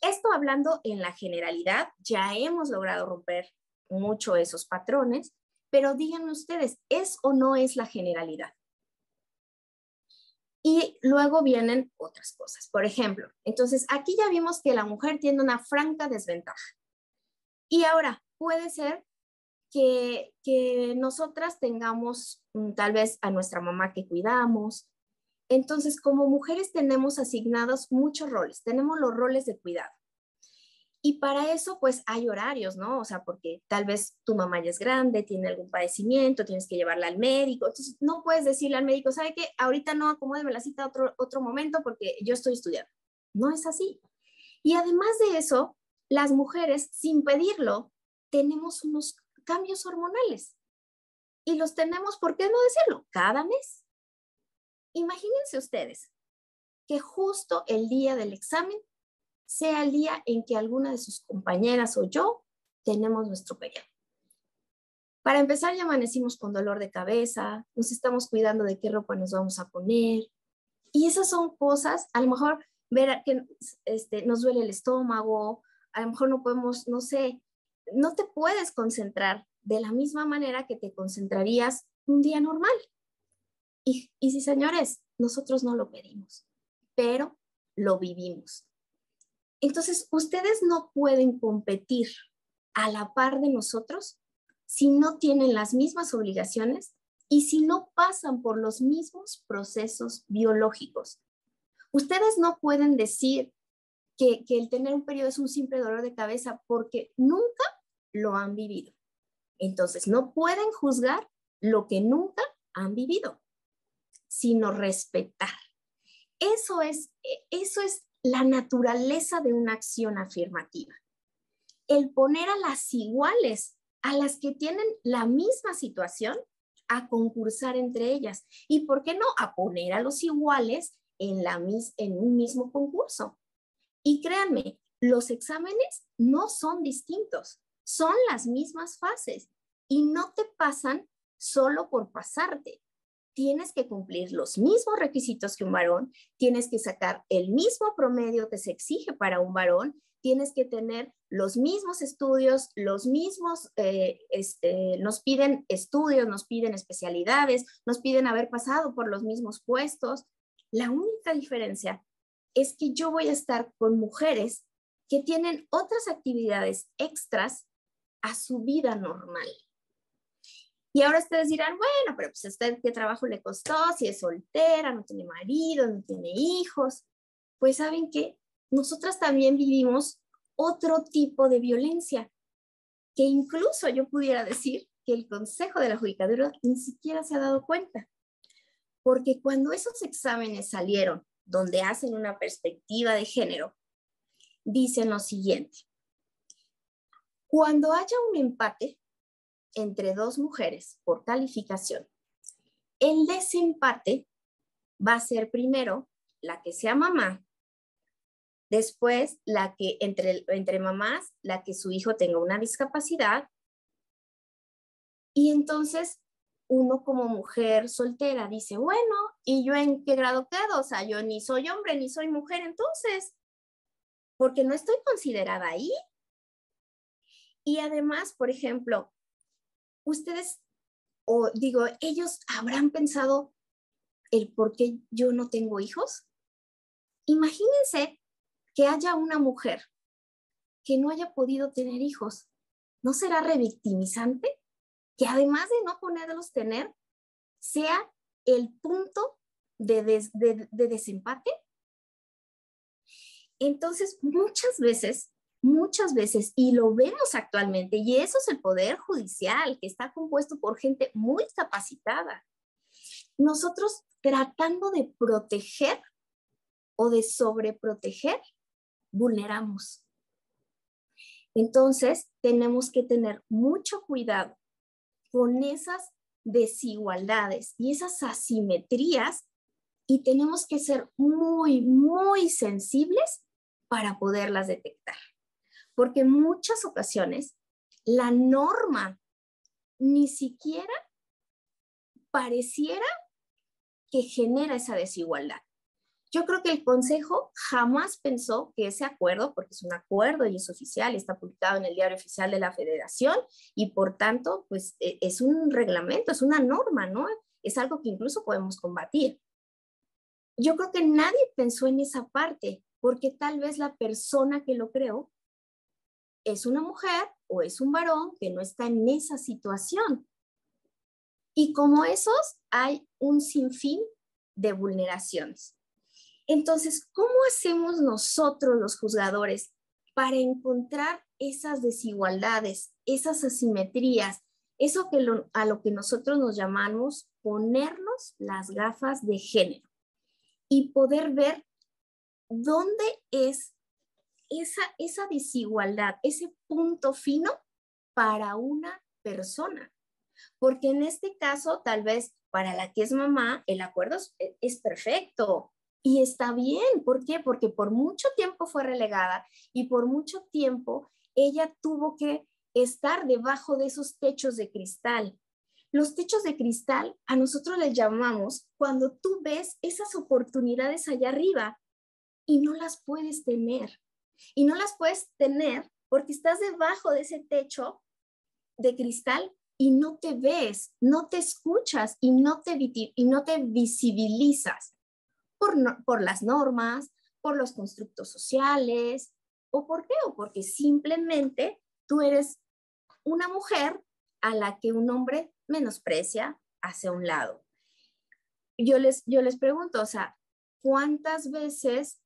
Esto hablando en la generalidad, ya hemos logrado romper mucho esos patrones, pero díganme ustedes, ¿es o no es la generalidad? Y luego vienen otras cosas. Por ejemplo, entonces aquí ya vimos que la mujer tiene una franca desventaja. Y ahora puede ser que nosotras tengamos tal vez a nuestra mamá que cuidamos. Entonces, como mujeres tenemos asignados muchos roles, tenemos los roles de cuidado. Y para eso, pues hay horarios, ¿no? O sea, porque tal vez tu mamá ya es grande, tiene algún padecimiento, tienes que llevarla al médico. Entonces, no puedes decirle al médico, ¿sabe qué? Ahorita no, acomódeme la cita a otro momento porque yo estoy estudiando. No es así. Y además de eso, las mujeres, sin pedirlo, tenemos unos cambios hormonales. Y los tenemos, ¿por qué no decirlo? Cada mes. Imagínense ustedes que justo el día del examen sea el día en que alguna de sus compañeras o yo tenemos nuestro periodo. Para empezar, ya amanecimos con dolor de cabeza, nos estamos cuidando de qué ropa nos vamos a poner. Y esas son cosas, a lo mejor ver que nos duele el estómago, a lo mejor no podemos, no sé, no te puedes concentrar de la misma manera que te concentrarías un día normal. Y sí, señores, nosotros no lo pedimos, pero lo vivimos. Entonces, ustedes no pueden competir a la par de nosotros si no tienen las mismas obligaciones y si no pasan por los mismos procesos biológicos. Ustedes no pueden decir que el tener un periodo es un simple dolor de cabeza porque nunca lo han vivido. Entonces, no pueden juzgar lo que nunca han vivido, sino respetar. Eso es la naturaleza de una acción afirmativa. El poner a las iguales, a las que tienen la misma situación, a concursar entre ellas. ¿Y por qué no? A poner a los iguales en un mismo concurso. Y créanme, los exámenes no son distintos, son las mismas fases y no te pasan solo por pasarte. Tienes que cumplir los mismos requisitos que un varón, tienes que sacar el mismo promedio que se exige para un varón, tienes que tener los mismos estudios, los mismos, nos piden estudios, nos piden especialidades, nos piden haber pasado por los mismos puestos. La única diferencia es que yo voy a estar con mujeres que tienen otras actividades extras a su vida normal. Y ahora ustedes dirán, bueno, pero pues a usted qué trabajo le costó, si es soltera, no tiene marido, no tiene hijos. Pues ¿saben qué? Nosotras también vivimos otro tipo de violencia, que incluso yo pudiera decir que el Consejo de la Judicatura ni siquiera se ha dado cuenta. Porque cuando esos exámenes salieron, donde hacen una perspectiva de género, dicen lo siguiente: cuando haya un empate entre dos mujeres por calificación, el desempate va a ser primero la que sea mamá, después la que entre mamás, la que su hijo tenga una discapacidad, y entonces uno como mujer soltera dice, bueno, ¿y yo en qué grado quedo? O sea, yo ni soy hombre ni soy mujer entonces, porque no estoy considerada ahí. Y además, por ejemplo, ustedes, ellos habrán pensado el por qué yo no tengo hijos. Imagínense que haya una mujer que no haya podido tener hijos. ¿No será revictimizante? Que además de no poderlos tener, sea el punto de desempate. Entonces, muchas veces, y lo vemos actualmente, y eso es el Poder Judicial, que está compuesto por gente muy capacitada. Nosotros tratando de proteger o de sobreproteger, vulneramos. Entonces, tenemos que tener mucho cuidado con esas desigualdades y esas asimetrías, y tenemos que ser muy, muy sensibles para poderlas detectar. Porque en muchas ocasiones la norma ni siquiera pareciera que genera esa desigualdad. Yo creo que el Consejo jamás pensó que ese acuerdo, porque es un acuerdo y es oficial, está publicado en el Diario Oficial de la Federación y por tanto, pues es un reglamento, es una norma, ¿no? Es algo que incluso podemos combatir. Yo creo que nadie pensó en esa parte, porque tal vez la persona que lo creó es una mujer o es un varón que no está en esa situación. Y como esos, hay un sinfín de vulneraciones. Entonces, ¿cómo hacemos nosotros los juzgadores para encontrar esas desigualdades, esas asimetrías, eso a lo que nosotros nos llamamos ponernos las gafas de género y poder ver dónde es esa desigualdad, ese punto fino para una persona. Porque en este caso, tal vez para la que es mamá, el acuerdo es perfecto y está bien. ¿Por qué? Porque por mucho tiempo fue relegada y por mucho tiempo ella tuvo que estar debajo de esos techos de cristal. Los techos de cristal a nosotros les llamamos cuando tú ves esas oportunidades allá arriba y no las puedes tener. Y no las puedes tener porque estás debajo de ese techo de cristal y no te ves, no te escuchas y no te visibilizas por las normas, por los constructos sociales, ¿o por qué? O porque simplemente tú eres una mujer a la que un hombre menosprecia hacia un lado. Yo les pregunto, o sea, ¿cuántas veces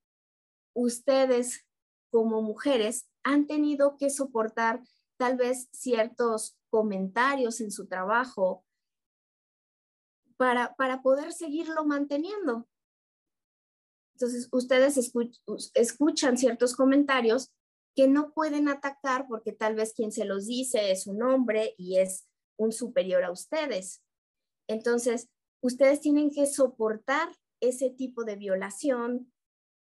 ustedes como mujeres han tenido que soportar tal vez ciertos comentarios en su trabajo para poder seguirlo manteniendo? Entonces, ustedes escuchan ciertos comentarios que no pueden atacar porque tal vez quien se los dice es un hombre y es un superior a ustedes. Entonces, ustedes tienen que soportar ese tipo de violación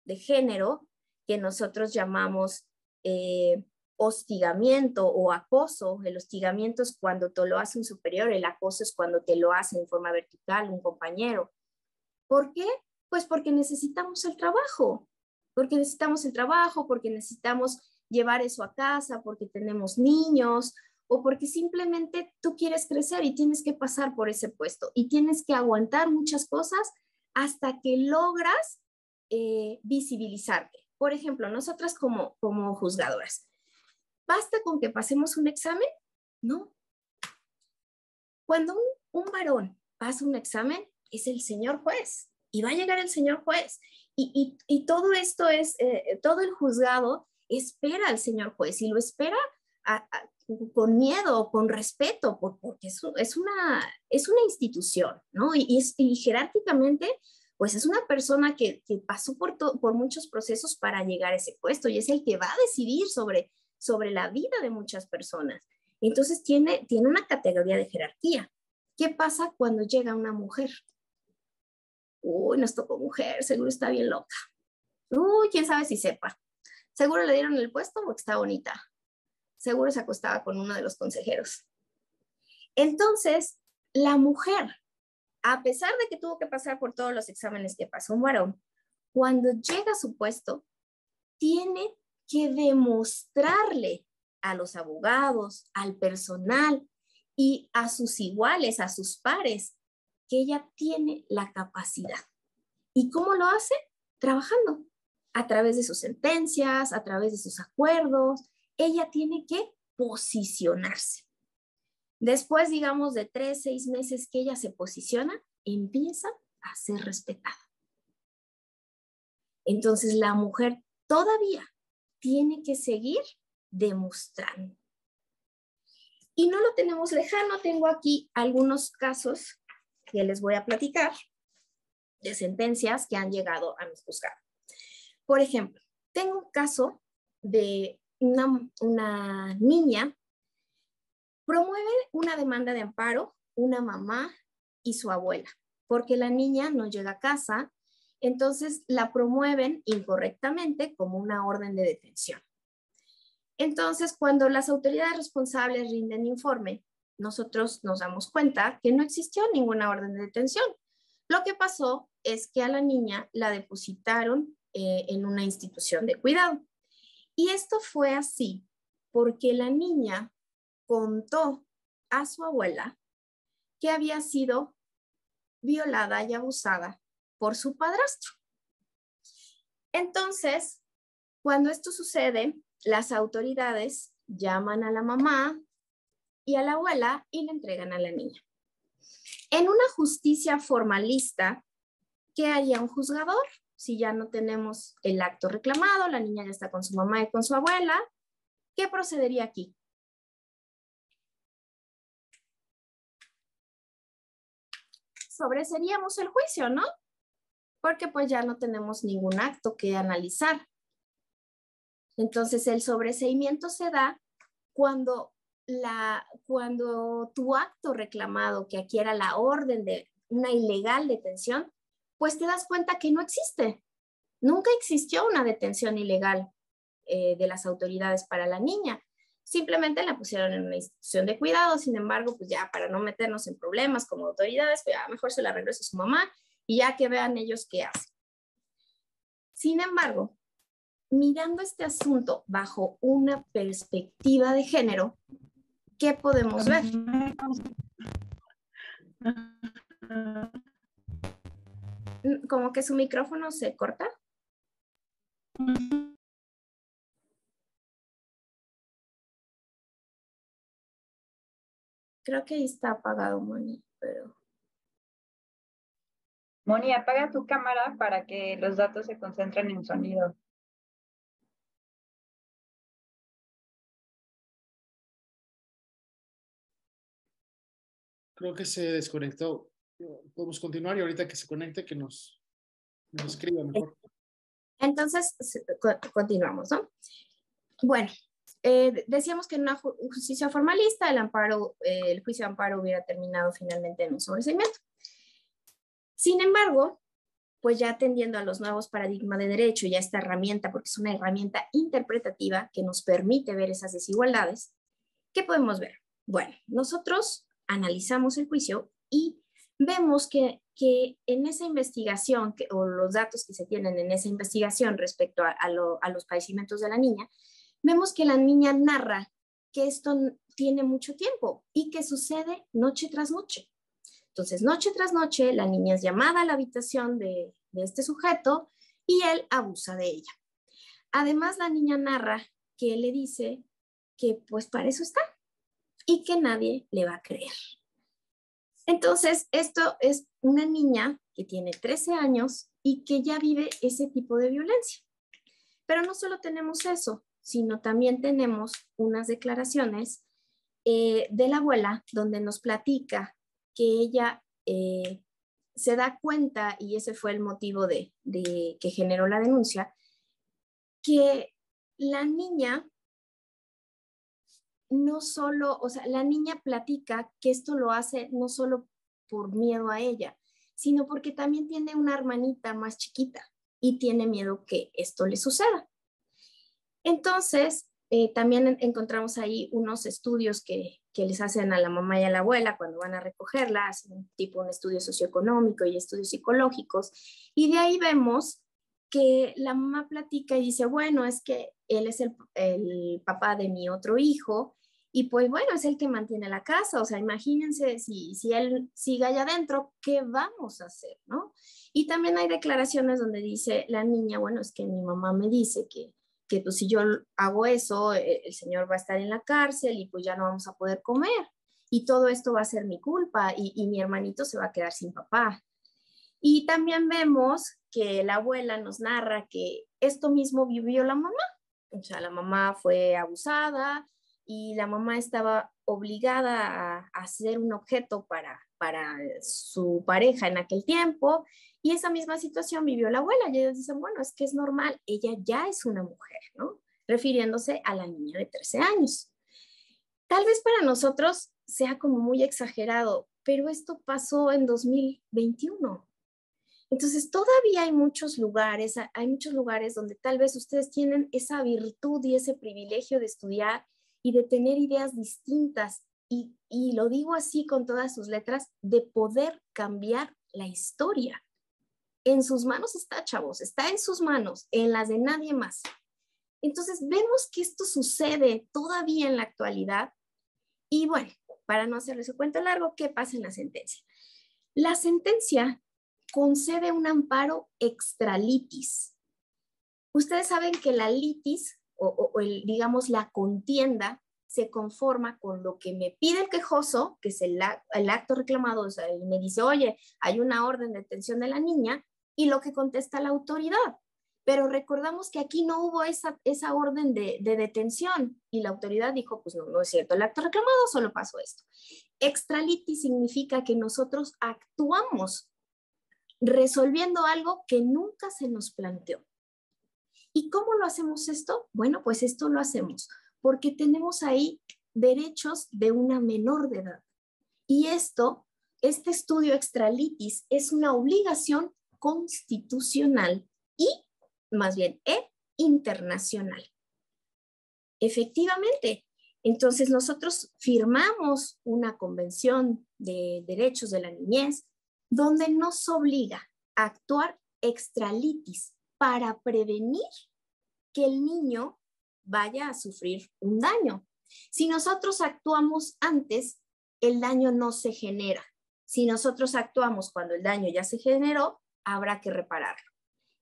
de género que nosotros llamamos hostigamiento o acoso. El hostigamiento es cuando te lo hace un superior, el acoso es cuando te lo hace en forma vertical un compañero. ¿Por qué? Pues porque necesitamos el trabajo, porque necesitamos llevar eso a casa, porque tenemos niños o porque simplemente tú quieres crecer y tienes que pasar por ese puesto y tienes que aguantar muchas cosas hasta que logras visibilizarte. Por ejemplo, nosotras como juzgadoras, ¿basta con que pasemos un examen? No. Cuando un varón pasa un examen, es el señor juez y va a llegar el señor juez. Y todo esto es, todo el juzgado espera al señor juez y lo espera con miedo, con respeto, porque es una institución, ¿no? Y jerárquicamente, pues es una persona que pasó por muchos procesos para llegar a ese puesto y es el que va a decidir sobre la vida de muchas personas. Entonces tiene una categoría de jerarquía. ¿Qué pasa cuando llega una mujer? Uy, nos tocó mujer, seguro está bien loca. Uy, quién sabe si sepa. Seguro le dieron el puesto porque está bonita. Seguro se acostaba con uno de los consejeros. Entonces, la mujer, a pesar de que tuvo que pasar por todos los exámenes que pasó un varón, cuando llega a su puesto, tiene que demostrarle a los abogados, al personal y a sus iguales, a sus pares, que ella tiene la capacidad. ¿Y cómo lo hace? Trabajando a través de sus sentencias, a través de sus acuerdos. Ella tiene que posicionarse. Después, digamos, de 3, 6 meses que ella se posiciona, empieza a ser respetada. Entonces, la mujer todavía tiene que seguir demostrando. Y no lo tenemos lejano. Tengo aquí algunos casos que les voy a platicar de sentencias que han llegado a mis juzgados. Por ejemplo, tengo un caso de una niña, promueve una demanda de amparo, una mamá y su abuela, porque la niña no llega a casa, entonces la promueven incorrectamente como una orden de detención. Entonces, cuando las autoridades responsables rinden informe, nosotros nos damos cuenta que no existió ninguna orden de detención. Lo que pasó es que a la niña la depositaron en una institución de cuidado. Y esto fue así porque la niña contó a su abuela que había sido violada y abusada por su padrastro. Entonces, cuando esto sucede, las autoridades llaman a la mamá y a la abuela y le entregan a la niña. En una justicia formalista, ¿qué haría un juzgador? Si ya no tenemos el acto reclamado, la niña ya está con su mamá y con su abuela, ¿qué procedería aquí? Sobreseríamos el juicio, ¿no? Porque pues ya no tenemos ningún acto que analizar. Entonces, el sobreseimiento se da cuando tu acto reclamado, que aquí era la orden de una ilegal detención, pues te das cuenta que no existe. Nunca existió una detención ilegal de las autoridades para la niña. Simplemente la pusieron en una institución de cuidado. Sin embargo, pues ya para no meternos en problemas como autoridades, pues ya mejor se la regresa a su mamá y ya que vean ellos qué hacen. Sin embargo, mirando este asunto bajo una perspectiva de género, ¿qué podemos ver? Como que su micrófono se corta. Creo que ahí está apagado, Moni, pero... Moni, apaga tu cámara para que los datos se concentren en sonido. Creo que se desconectó. Podemos continuar y ahorita que se conecte, que nos escriba mejor. Entonces, continuamos, ¿no? Bueno, decíamos que en una justicia formalista el juicio de amparo hubiera terminado finalmente en un sobreseimiento. Sin embargo, pues ya atendiendo a los nuevos paradigmas de derecho y a esta herramienta, porque es una herramienta interpretativa que nos permite ver esas desigualdades, ¿qué podemos ver? Bueno, nosotros analizamos el juicio y vemos que en esa investigación, o los datos que se tienen en esa investigación respecto a los padecimientos de la niña, vemos que la niña narra que esto tiene mucho tiempo y que sucede noche tras noche. Entonces, noche tras noche, la niña es llamada a la habitación de este sujeto y él abusa de ella. Además, la niña narra que él le dice que pues para eso está y que nadie le va a creer. Entonces, esto es una niña que tiene 13 años y que ya vive ese tipo de violencia. Pero no solo tenemos eso, sino también tenemos unas declaraciones de la abuela donde nos platica que ella se da cuenta, y ese fue el motivo de que generó la denuncia, que la niña no solo, o sea, la niña platica que esto lo hace no solo por miedo a ella, sino porque también tiene una hermanita más chiquita y tiene miedo que esto le suceda. Entonces, también encontramos ahí unos estudios que les hacen a la mamá y a la abuela cuando van a recogerla, hacen un estudio socioeconómico y estudios psicológicos, y de ahí vemos que la mamá platica y dice, bueno, es que él es el papá de mi otro hijo, y pues bueno, es el que mantiene la casa, o sea, imagínense si él sigue allá adentro, ¿qué vamos a hacer, no? Y también hay declaraciones donde dice la niña, bueno, es que mi mamá me dice que pues si yo hago eso, el señor va a estar en la cárcel y pues ya no vamos a poder comer. Y todo esto va a ser mi culpa y mi hermanito se va a quedar sin papá. Y también vemos que la abuela nos narra que esto mismo vivió la mamá. O sea, la mamá fue abusada y la mamá estaba obligada a ser un objeto para su pareja en aquel tiempo. Y esa misma situación vivió la abuela y ellos dicen, bueno, es que es normal, ella ya es una mujer, ¿no? Refiriéndose a la niña de 13 años. Tal vez para nosotros sea como muy exagerado, pero esto pasó en 2021. Entonces todavía hay muchos lugares donde tal vez ustedes tienen esa virtud y ese privilegio de estudiar y de tener ideas distintas y lo digo así con todas sus letras, de poder cambiar la historia. En sus manos está, chavos, está en sus manos, en las de nadie más. Entonces vemos que esto sucede todavía en la actualidad y bueno, para no hacerles un cuento largo, ¿qué pasa en la sentencia? La sentencia concede un amparo extra litis. Ustedes saben que la litis digamos la contienda se conforma con lo que me pide el quejoso, que es el acto reclamado, o sea, y me dice, oye, hay una orden de detención de la niña, y lo que contesta la autoridad. Pero recordamos que aquí no hubo esa orden de detención y la autoridad dijo, pues no es cierto, el acto reclamado solo pasó esto. Extra litis significa que nosotros actuamos resolviendo algo que nunca se nos planteó. ¿Y cómo lo hacemos esto? Bueno, pues esto lo hacemos porque tenemos ahí derechos de una menor de edad. Y este estudio extralitis es una obligación constitucional y, más bien, internacional. Efectivamente, entonces nosotros firmamos una convención de derechos de la niñez donde nos obliga a actuar extralitis para prevenir que el niño vaya a sufrir un daño. Si nosotros actuamos antes, el daño no se genera. Si nosotros actuamos cuando el daño ya se generó, habrá que repararlo.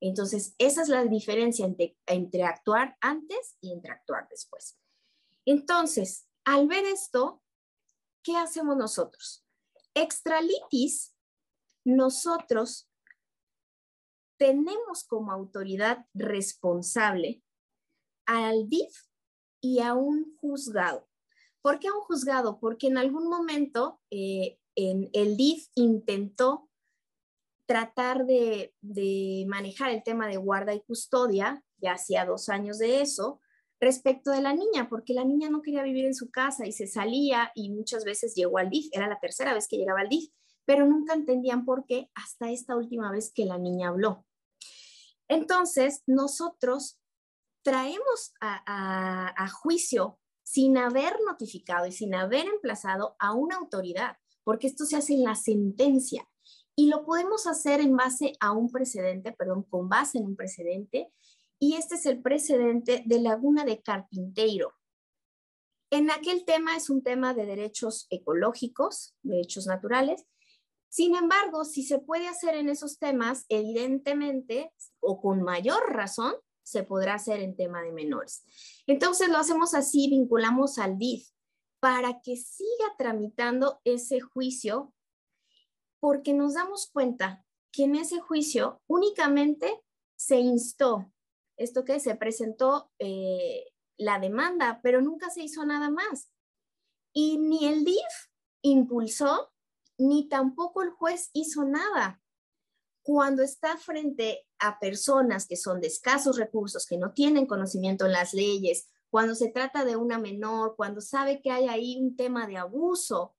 Entonces, esa es la diferencia entre actuar antes y entre actuar después. Entonces, al ver esto, ¿qué hacemos nosotros? Extralitis, nosotros tenemos como autoridad responsable al DIF y a un juzgado. ¿Por qué a un juzgado? Porque en algún momento el DIF intentó tratar de manejar el tema de guarda y custodia, ya hacía 2 años de eso, respecto de la niña, porque la niña no quería vivir en su casa y se salía y muchas veces llegó al DIF, era la tercera vez que llegaba al DIF, pero nunca entendían por qué hasta esta última vez que la niña habló. Entonces, nosotros traemos a juicio sin haber notificado y sin haber emplazado a una autoridad, porque esto se hace en la sentencia y lo podemos hacer en base a un precedente, con base en un precedente, y este es el precedente de Laguna de Carpinteiro. En aquel tema es un tema de derechos ecológicos, derechos naturales. Sin embargo, si se puede hacer en esos temas, evidentemente, o con mayor razón, se podrá hacer en tema de menores. Entonces lo hacemos así, vinculamos al DIF para que siga tramitando ese juicio, porque nos damos cuenta que en ese juicio únicamente se instó, esto que se presentó la demanda, pero nunca se hizo nada más. Y ni el DIF impulsó, ni tampoco el juez hizo nada. Cuando está frente a personas que son de escasos recursos, que no tienen conocimiento en las leyes, cuando se trata de una menor, cuando sabe que hay ahí un tema de abuso,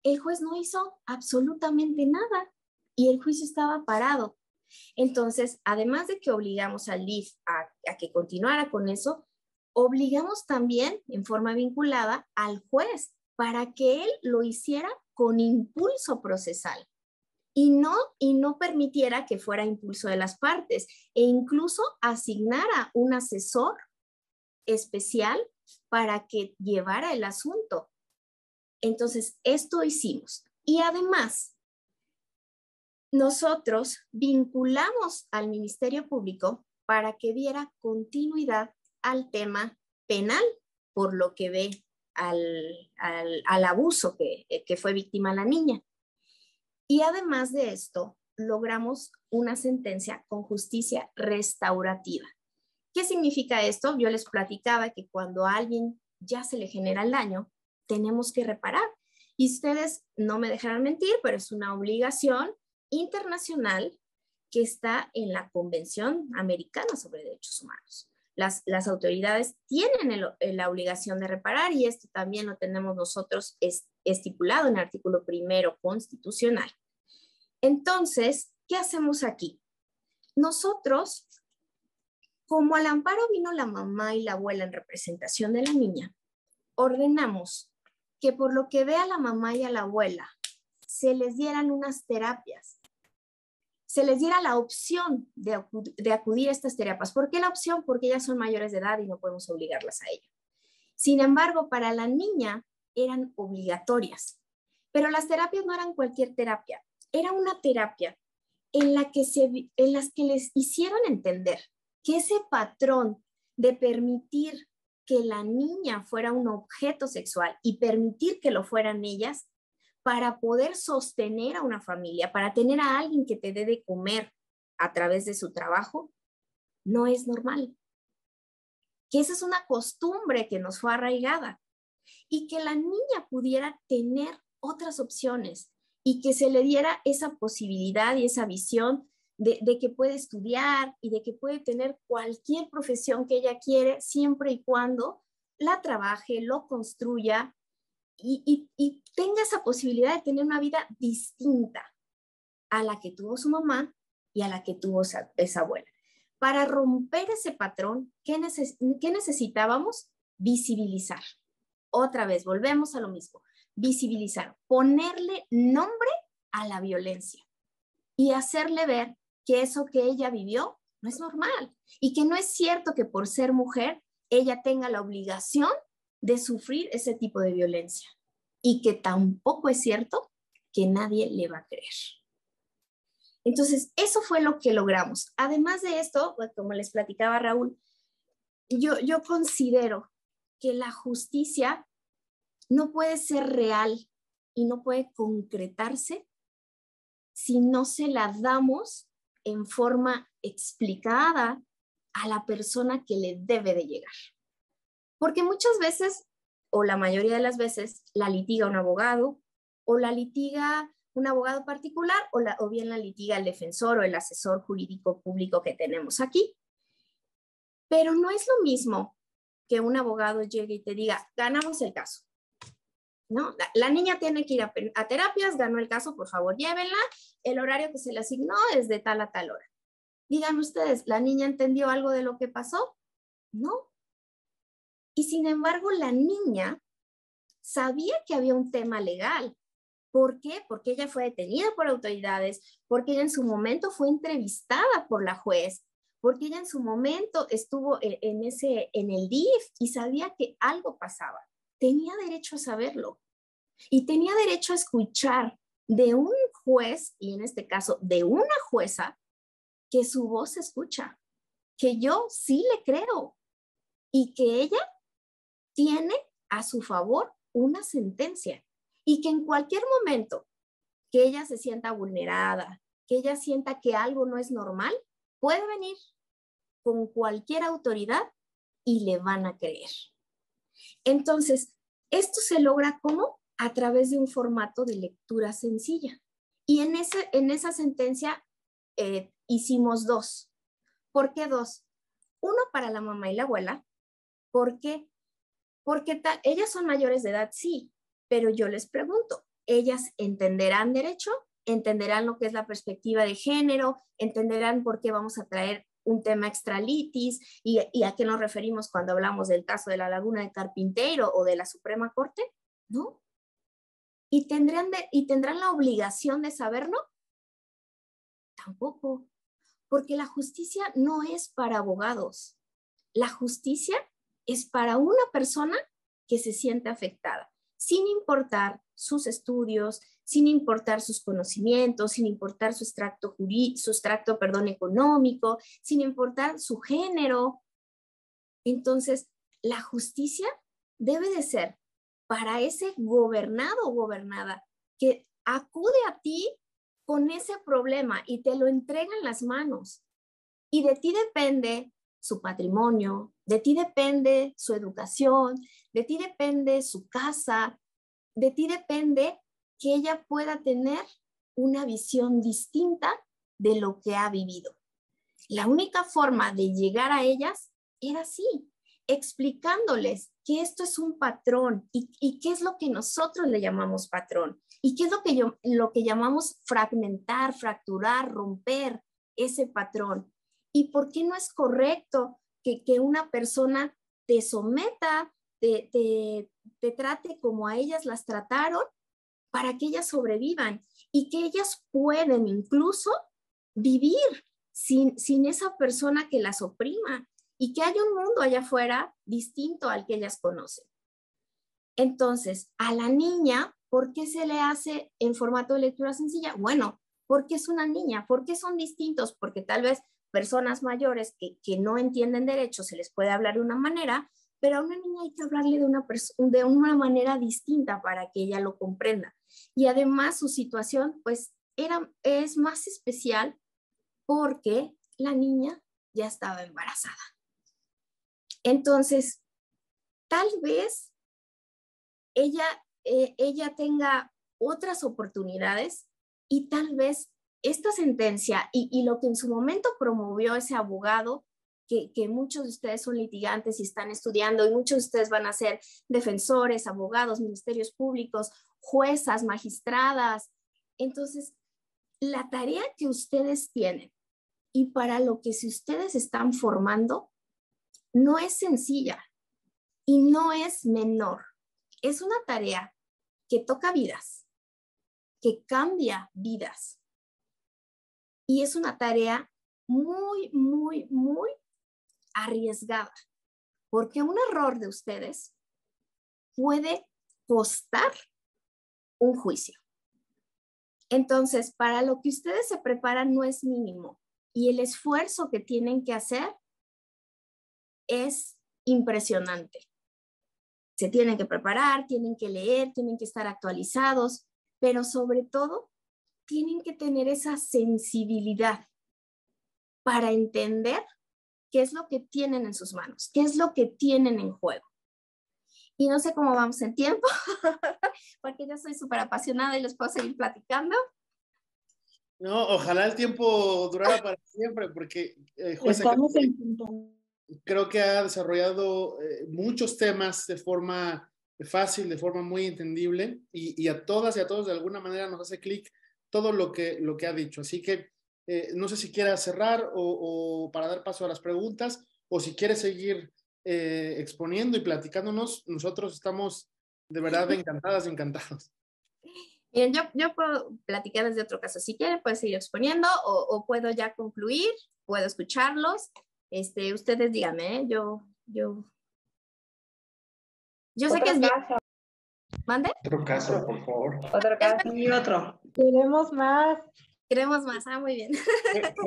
el juez no hizo absolutamente nada y el juicio estaba parado. Entonces, además de que obligamos al DIF a que continuara con eso, obligamos también en forma vinculada al juez para que él lo hiciera con impulso procesal y no permitiera que fuera impulso de las partes e incluso asignara un asesor especial para que llevara el asunto. Entonces, esto hicimos. Y además, nosotros vinculamos al Ministerio Público para que diera continuidad al tema penal, por lo que ve al abuso que fue víctima la niña. Y además de esto, logramos una sentencia con justicia restaurativa. ¿Qué significa esto? Yo les platicaba que cuando a alguien ya se le genera el daño, tenemos que reparar. Y ustedes no me dejarán mentir, pero es una obligación internacional que está en la Convención Americana sobre Derechos Humanos. Las autoridades tienen la obligación de reparar y esto también lo tenemos nosotros estipulado en el artículo 1 constitucional. Entonces, ¿qué hacemos aquí? Nosotros, como al amparo vino la mamá y la abuela en representación de la niña, ordenamos que por lo que vea la mamá y a la abuela, se les dieran unas terapias, se les diera la opción de acudir a estas terapias. ¿Por qué la opción? Porque ellas son mayores de edad y no podemos obligarlas a ello. Sin embargo, para la niña eran obligatorias, pero las terapias no eran cualquier terapia, era una terapia en las que les hicieron entender que ese patrón de permitir que la niña fuera un objeto sexual y permitir que lo fueran ellas, para poder sostener a una familia, para tener a alguien que te dé de comer a través de su trabajo, no es normal. Que esa es una costumbre que nos fue arraigada y que la niña pudiera tener otras opciones y que se le diera esa posibilidad y esa visión de que puede estudiar y de que puede tener cualquier profesión que ella quiere, siempre y cuando la trabaje, lo construya y tenga esa posibilidad de tener una vida distinta a la que tuvo su mamá y a la que tuvo esa abuela. Para romper ese patrón, ¿qué necesitábamos? Visibilizar. Otra vez, volvemos a lo mismo. Visibilizar, ponerle nombre a la violencia y hacerle ver que eso que ella vivió no es normal y que no es cierto que por ser mujer ella tenga la obligación de sufrir ese tipo de violencia y que tampoco es cierto que nadie le va a creer. Entonces, eso fue lo que logramos. Además de esto, como les platicaba Raúl, yo considero que la justicia no puede ser real y no puede concretarse si no se la damos en forma explicada a la persona que le debe de llegar. Porque muchas veces, o la mayoría de las veces, la litiga un abogado, o la litiga un abogado particular, o bien la litiga el defensor o el asesor jurídico público que tenemos aquí. Pero no es lo mismo que un abogado llegue y te diga, ganamos el caso. ¿No? La niña tiene que ir a terapias, ganó el caso, por favor, llévenla. El horario que se le asignó es de tal a tal hora. Díganme ustedes, ¿la niña entendió algo de lo que pasó? No. Y sin embargo, la niña sabía que había un tema legal. ¿Por qué? Porque ella fue detenida por autoridades, porque ella en su momento fue entrevistada por la juez, porque ella en su momento estuvo en el DIF y sabía que algo pasaba. Tenía derecho a saberlo y tenía derecho a escuchar de un juez, y en este caso de una jueza, que su voz se escucha, que yo sí le creo y que ella tiene a su favor una sentencia y que en cualquier momento que ella se sienta vulnerada, que ella sienta que algo no es normal, puede venir con cualquier autoridad y le van a creer. Entonces, esto se logra ¿cómo? A través de un formato de lectura sencilla. Y en esa sentencia hicimos dos. ¿Por qué dos? Uno para la mamá y la abuela. ¿Por qué? Porque ellas son mayores de edad, sí, pero yo les pregunto, ¿ellas entenderán derecho? ¿Entenderán lo que es la perspectiva de género? ¿Entenderán por qué vamos a traer un tema extralitis y a qué nos referimos cuando hablamos del caso de la Laguna de Carpintero o de la Suprema Corte? ¿No? ¿Y tendrán la obligación de saberlo? Tampoco, porque la justicia no es para abogados. La justicia es para una persona que se siente afectada, sin importar sus estudios, sin importar sus conocimientos, sin importar su extracto económico, sin importar su género. Entonces, la justicia debe de ser para ese gobernado o gobernada que acude a ti con ese problema y te lo entrega en las manos. Y de ti depende su patrimonio, de ti depende su educación, de ti depende su casa, de ti depende que ella pueda tener una visión distinta de lo que ha vivido. La única forma de llegar a ellas era así, explicándoles que esto es un patrón y qué es lo que nosotros le llamamos patrón y qué es lo que llamamos fragmentar, fracturar, romper ese patrón. ¿Y por qué no es correcto que una persona te someta, te trate como a ellas las trataron para que ellas sobrevivan y que ellas pueden incluso vivir sin esa persona que las oprima y que haya un mundo allá afuera distinto al que ellas conocen? Entonces, a la niña, ¿por qué se le hace en formato de lectura sencilla? Bueno, porque es una niña. ¿Por qué son distintos? Porque tal vez personas mayores que no entienden derecho se les puede hablar de una manera, pero a una niña hay que hablarle de una manera distinta para que ella lo comprenda. Y además su situación pues es más especial porque la niña ya estaba embarazada. Entonces, tal vez ella tenga otras oportunidades y tal vez esta sentencia y lo que en su momento promovió ese abogado, que muchos de ustedes son litigantes y están estudiando, y muchos de ustedes van a ser defensores, abogados, ministerios públicos, juezas, magistradas. Entonces, la tarea que ustedes tienen y para lo que si ustedes están formando no es sencilla y no es menor. Es una tarea que toca vidas, que cambia vidas. Y es una tarea muy, muy, muy arriesgada, porque un error de ustedes puede costar un juicio. Entonces, para lo que ustedes se preparan no es mínimo y el esfuerzo que tienen que hacer es impresionante. Se tienen que preparar, tienen que leer, tienen que estar actualizados, pero sobre todo tienen que tener esa sensibilidad para entender qué es lo que tienen en sus manos, qué es lo que tienen en juego. Y no sé cómo vamos en tiempo, porque yo soy súper apasionada y les puedo seguir platicando. No, ojalá el tiempo durara para siempre, porque jueza, Estamos en punto. creo que ha desarrollado muchos temas de forma fácil, de forma muy entendible, y a todas y a todos de alguna manera nos hace clic todo lo que ha dicho. Así que no sé si quiera cerrar o para dar paso a las preguntas, o si quiere seguir exponiendo y platicándonos. Nosotros estamos de verdad encantadas y encantados. Bien, yo puedo platicar desde otro caso. Si quieren, puedo seguir exponiendo o puedo ya concluir, puedo escucharlos. Ustedes díganme, yo sé que es bien. Caso, ¿Mande? Otro caso, por favor. otro caso. Y otro. Queremos más. Queremos más. Muy bien.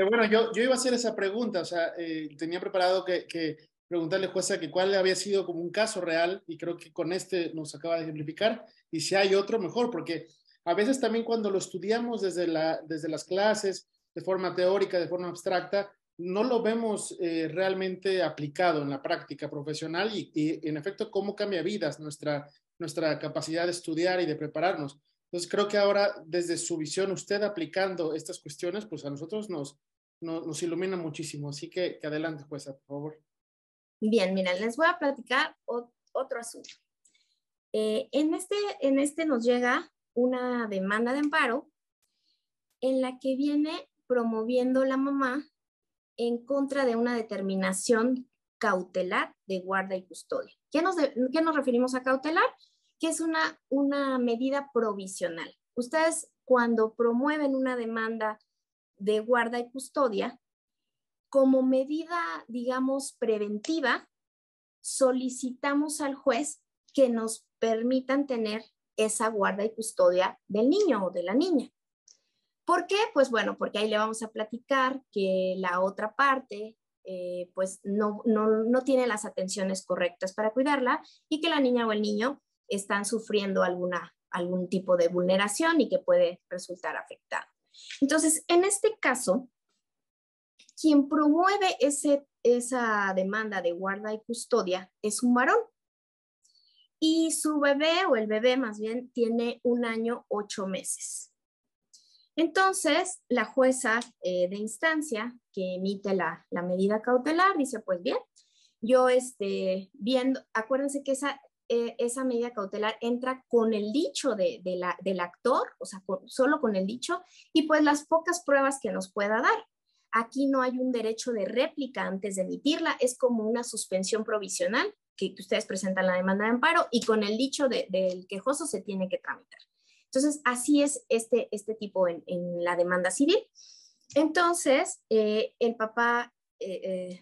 Bueno, yo iba a hacer esa pregunta, o sea, tenía preparado que preguntarle, jueza, que cuál había sido como un caso real, y creo que con este nos acaba de ejemplificar, y si hay otro, mejor, porque a veces también cuando lo estudiamos desde las clases, de forma teórica, de forma abstracta, no lo vemos realmente aplicado en la práctica profesional y en efecto cómo cambia vidas nuestra capacidad de estudiar y de prepararnos. Entonces creo que ahora desde su visión, usted aplicando estas cuestiones, pues a nosotros nos ilumina muchísimo. Así que adelante, jueza, por favor. Bien, miren, les voy a platicar otro asunto. En este nos llega una demanda de amparo en la que viene promoviendo la mamá en contra de una determinación cautelar de guarda y custodia. ¿Qué nos referimos a cautelar? Que es una medida provisional. Ustedes cuando promueven una demanda de guarda y custodia, como medida, digamos, preventiva, solicitamos al juez que nos permitan tener esa guarda y custodia del niño o de la niña. ¿Por qué? Pues bueno, porque ahí le vamos a platicar que la otra parte pues no tiene las atenciones correctas para cuidarla y que la niña o el niño están sufriendo algún tipo de vulneración y que puede resultar afectado. Entonces, en este caso, quien promueve esa demanda de guarda y custodia es un varón. Y su bebé, o el bebé más bien, tiene 1 año 8 meses. Entonces, la jueza de instancia que emite la medida cautelar dice, pues bien, yo viendo, acuérdense que esa medida cautelar entra con el dicho del actor, o sea, solo con el dicho, y pues las pocas pruebas que nos pueda dar. Aquí no hay un derecho de réplica antes de emitirla, es como una suspensión provisional que ustedes presentan la demanda de amparo y con el dicho del quejoso se tiene que tramitar. Entonces, así es este tipo en la demanda civil. Entonces, el papá,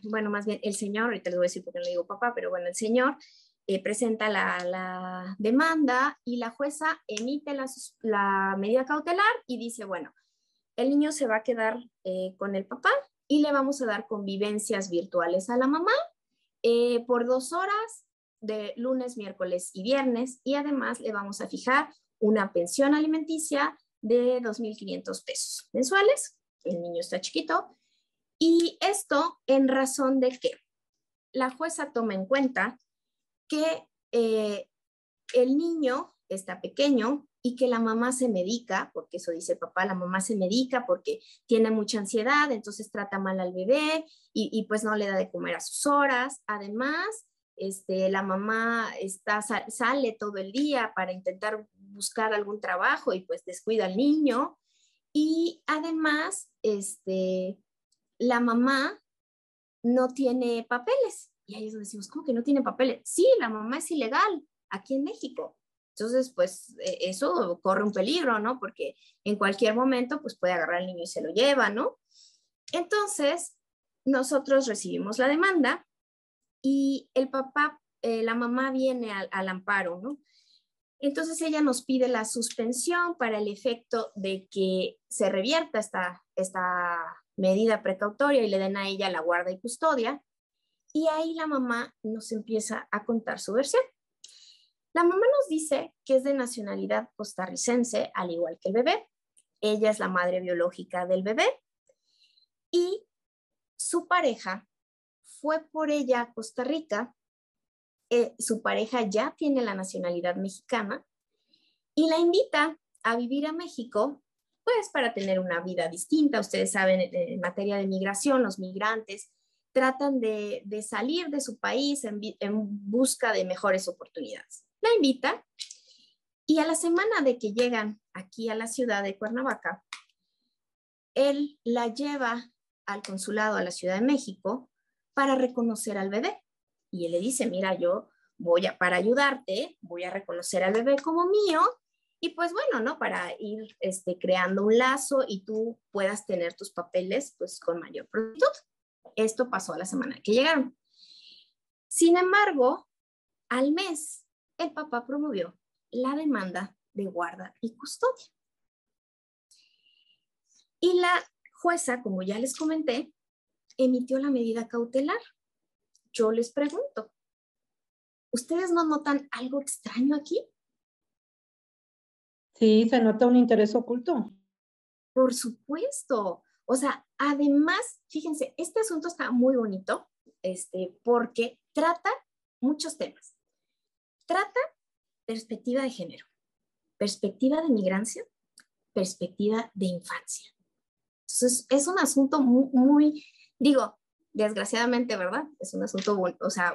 bueno, más bien el señor, ahorita les voy a decir por qué no digo papá, pero bueno, el señor presenta la demanda y la jueza emite la medida cautelar y dice, bueno, el niño se va a quedar con el papá y le vamos a dar convivencias virtuales a la mamá por 2 horas de lunes, miércoles y viernes, y además le vamos a fijar una pensión alimenticia de 2,500 pesos mensuales. El niño está chiquito. Y esto en razón de que la jueza toma en cuenta que el niño está pequeño y que la mamá se medica, porque eso dice el papá, la mamá se medica porque tiene mucha ansiedad, entonces trata mal al bebé y pues no le da de comer a sus horas. Además, la mamá sale todo el día para intentar buscar algún trabajo y pues descuida al niño. Y además, la mamá no tiene papeles. Y ahí es donde decimos, ¿cómo que no tiene papeles? Sí, la mamá es ilegal aquí en México. Entonces, pues eso corre un peligro, ¿no? Porque en cualquier momento, pues puede agarrar al niño y se lo lleva, ¿no? Entonces, nosotros recibimos la demanda y el papá, la mamá viene al amparo, ¿no? Entonces ella nos pide la suspensión para el efecto de que se revierta esta medida precautoria y le den a ella la guarda y custodia. Y ahí la mamá nos empieza a contar su versión. La mamá nos dice que es de nacionalidad costarricense, al igual que el bebé. Ella es la madre biológica del bebé y su pareja fue por ella a Costa Rica. Su pareja ya tiene la nacionalidad mexicana y la invita a vivir a México, pues para tener una vida distinta. Ustedes saben, en materia de migración, los migrantes tratan de salir de su país en busca de mejores oportunidades. La invita y a la semana de que llegan aquí a la ciudad de Cuernavaca, él la lleva al consulado a la Ciudad de México para reconocer al bebé. Y él le dice, mira, yo para ayudarte, voy a reconocer al bebé como mío y pues bueno, ¿no? Para ir creando un lazo y tú puedas tener tus papeles pues con mayor prontitud. Esto pasó a la semana que llegaron. Sin embargo, al mes, el papá promovió la demanda de guarda y custodia. Y la jueza, como ya les comenté, emitió la medida cautelar. Yo les pregunto, ¿ustedes no notan algo extraño aquí? Sí, se nota un interés oculto. Por supuesto. O sea, además, fíjense, este asunto está muy bonito, porque trata muchos temas. Trata perspectiva de género, perspectiva de migrancia, perspectiva de infancia. Entonces, es un asunto muy, digo, desgraciadamente, ¿verdad? Es un asunto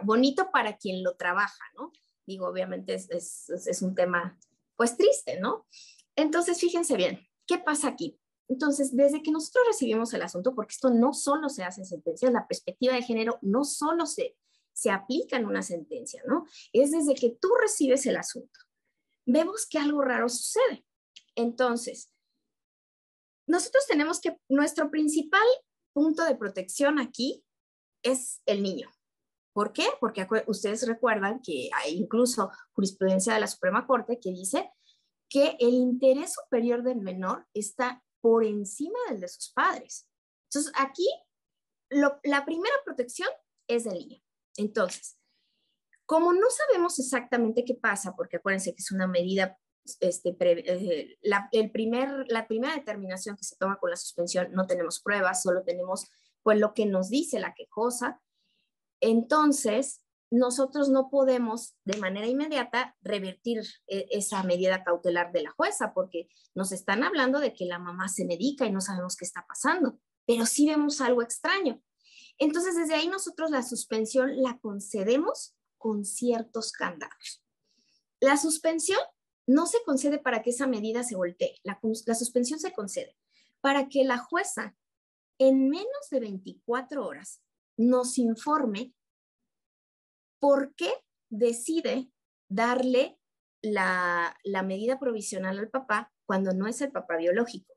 bonito para quien lo trabaja, ¿no? Digo, obviamente es un tema, pues, triste, ¿no? Entonces, fíjense bien, ¿qué pasa aquí? Entonces, desde que nosotros recibimos el asunto, porque esto no solo se hace en sentencias, la perspectiva de género no solo se aplica en una sentencia, ¿no? Es desde que tú recibes el asunto. Vemos que algo raro sucede. Entonces, nosotros tenemos que, nuestro principal punto de protección aquí es el niño. ¿Por qué? Porque ustedes recuerdan que hay incluso jurisprudencia de la Suprema Corte que dice que el interés superior del menor está por encima del de sus padres. Entonces, aquí la primera protección es del niño. Entonces, como no sabemos exactamente qué pasa, porque acuérdense que es una medida, la primera determinación que se toma con la suspensión, no tenemos pruebas, solo tenemos pues lo que nos dice la quejosa. Entonces, nosotros no podemos de manera inmediata revertir esa medida cautelar de la jueza, porque nos están hablando de que la mamá se medica y no sabemos qué está pasando, pero sí vemos algo extraño. Entonces, desde ahí nosotros la suspensión la concedemos con ciertos candados. La suspensión no se concede para que esa medida se voltee. La suspensión se concede para que la jueza en menos de 24 horas nos informe por qué decide darle la medida provisional al papá cuando no es el papá biológico.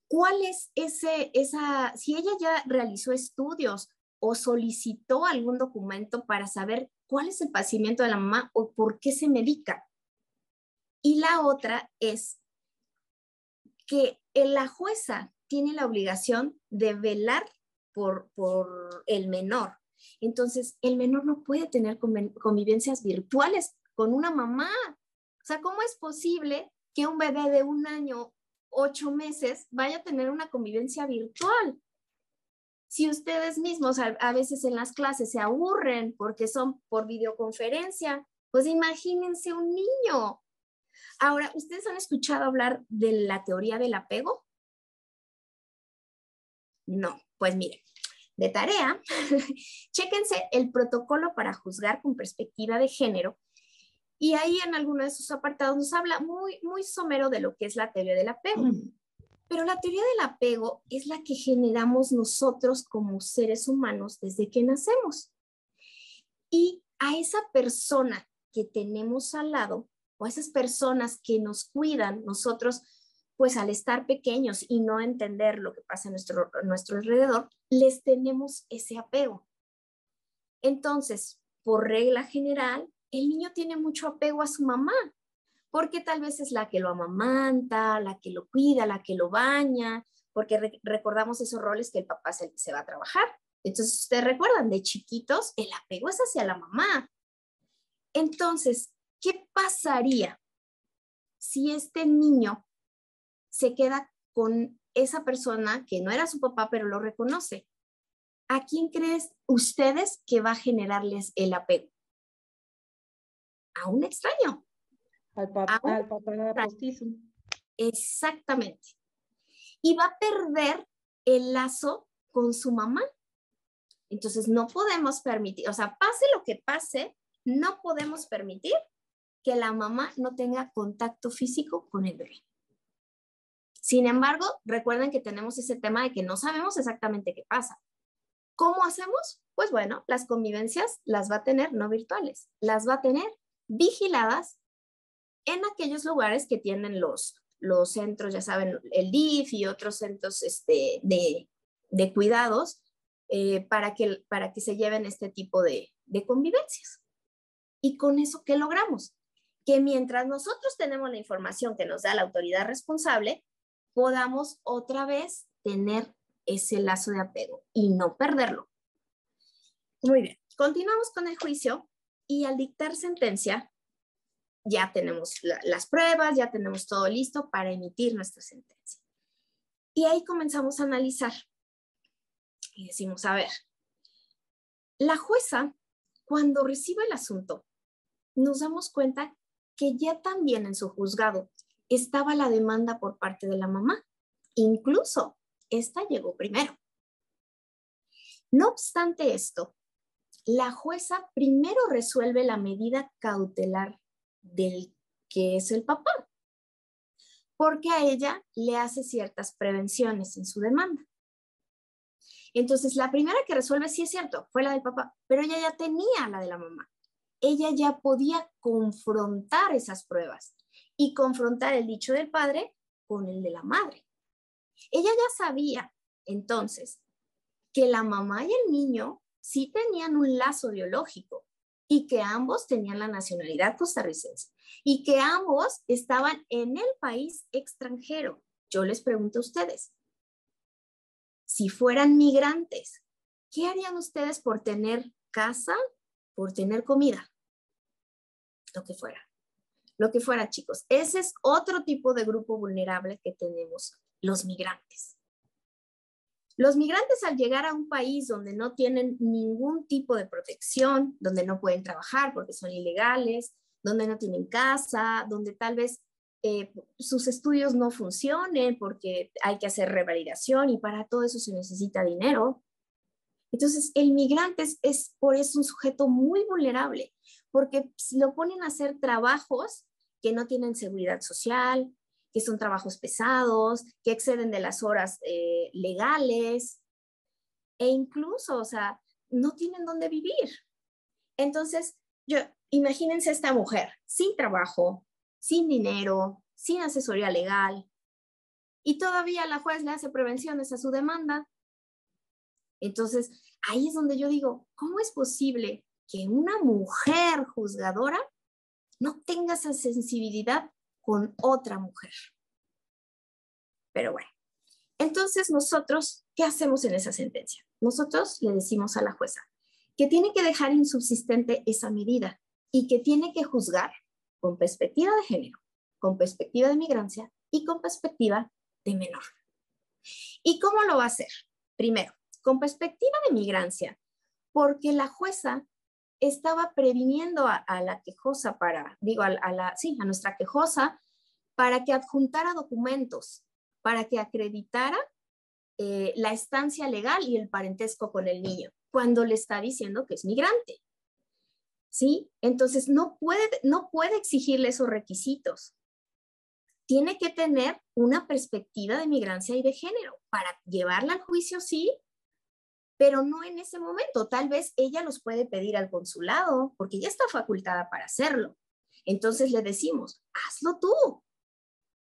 ¿Cuál es si ella ya realizó estudios o solicitó algún documento para saber cuál es el padecimiento de la mamá o por qué se medica? Y la otra es que la jueza tiene la obligación de velar por el menor. Entonces, el menor no puede tener convivencias virtuales con una mamá. O sea, ¿cómo es posible que un bebé de 1 año, 8 meses, vaya a tener una convivencia virtual? Si ustedes mismos a veces en las clases se aburren porque son por videoconferencia, pues imagínense un niño. Ahora, ¿ustedes han escuchado hablar de la teoría del apego? No, pues miren, de tarea, chéquense el protocolo para juzgar con perspectiva de género y ahí en alguno de sus apartados nos habla muy somero de lo que es la teoría del apego. Pero la teoría del apego es la que generamos nosotros como seres humanos desde que nacemos. Y a esa persona que tenemos al lado o a esas personas que nos cuidan, nosotros pues al estar pequeños y no entender lo que pasa a nuestro alrededor, les tenemos ese apego. Entonces, por regla general, el niño tiene mucho apego a su mamá, porque tal vez es la que lo amamanta, la que lo cuida, la que lo baña, porque recordamos esos roles que el papá se va a trabajar. Entonces, ustedes recuerdan, de chiquitos, el apego es hacia la mamá. Entonces, ¿qué pasaría si este niño se queda con esa persona que no era su papá, pero lo reconoce? ¿A quién creen ustedes que va a generarles el apego? A un extraño. Al papá postizo. Exactamente. Y va a perder el lazo con su mamá. Entonces no podemos permitir, o sea, pase lo que pase, no podemos permitir que la mamá no tenga contacto físico con el bebé. Sin embargo, recuerden que tenemos ese tema de que no sabemos exactamente qué pasa. ¿Cómo hacemos? Pues bueno, las convivencias las va a tener no virtuales, las va a tener vigiladas en aquellos lugares que tienen los centros, ya saben, el DIF y otros centros de cuidados para que se lleven este tipo de convivencias. Y con eso, ¿qué logramos? Que mientras nosotros tenemos la información que nos da la autoridad responsable, podamos otra vez tener ese lazo de apego y no perderlo. Muy bien, continuamos con el juicio y al dictar sentencia, ya tenemos las pruebas, ya tenemos todo listo para emitir nuestra sentencia. Y ahí comenzamos a analizar y decimos, a ver, la jueza, cuando recibe el asunto, nos damos cuenta que ya también en su juzgado estaba la demanda por parte de la mamá. Incluso, esta llegó primero. No obstante esto, la jueza primero resuelve la medida cautelar del que es el papá, porque a ella le hace ciertas prevenciones en su demanda. Entonces, la primera que resuelve, sí es cierto, fue la del papá, pero ella ya tenía la de la mamá. Ella ya podía confrontar esas pruebas y confrontar el dicho del padre con el de la madre. Ella ya sabía, entonces, que la mamá y el niño sí tenían un lazo biológico y que ambos tenían la nacionalidad costarricense y que ambos estaban en el país extranjero. Yo les pregunto a ustedes, si fueran migrantes, ¿qué harían ustedes por tener casa, por tener comida? Lo que fuera, chicos. Ese es otro tipo de grupo vulnerable que tenemos, los migrantes. Los migrantes al llegar a un país donde no tienen ningún tipo de protección, donde no pueden trabajar porque son ilegales, donde no tienen casa, donde tal vez sus estudios no funcionen porque hay que hacer revalidación y para todo eso se necesita dinero. Entonces, el migrante es por eso un sujeto muy vulnerable, porque lo ponen a hacer trabajos que no tienen seguridad social, que son trabajos pesados, que exceden de las horas legales, e incluso, o sea, no tienen dónde vivir. Entonces, imagínense esta mujer sin trabajo, sin dinero, sin asesoría legal, y todavía la juez le hace prevenciones a su demanda. Entonces, ahí es donde yo digo, ¿cómo es posible que una mujer juzgadora no tenga esa sensibilidad con otra mujer? Pero bueno, entonces nosotros, ¿qué hacemos en esa sentencia? Nosotros le decimos a la jueza que tiene que dejar insubsistente esa medida y que tiene que juzgar con perspectiva de género, con perspectiva de migrancia y con perspectiva de menor. ¿Y cómo lo va a hacer? Primero, con perspectiva de migrancia, porque la jueza estaba previniendo a la quejosa a nuestra quejosa para que adjuntara documentos, para que acreditara la estancia legal y el parentesco con el niño, cuando le está diciendo que es migrante. ¿Sí? Entonces no puede exigirle esos requisitos. Tiene que tener una perspectiva de migrancia y de género para llevarla al juicio, sí, pero no en ese momento. Tal vez ella los puede pedir al consulado porque ya está facultada para hacerlo. Entonces le decimos, hazlo tú,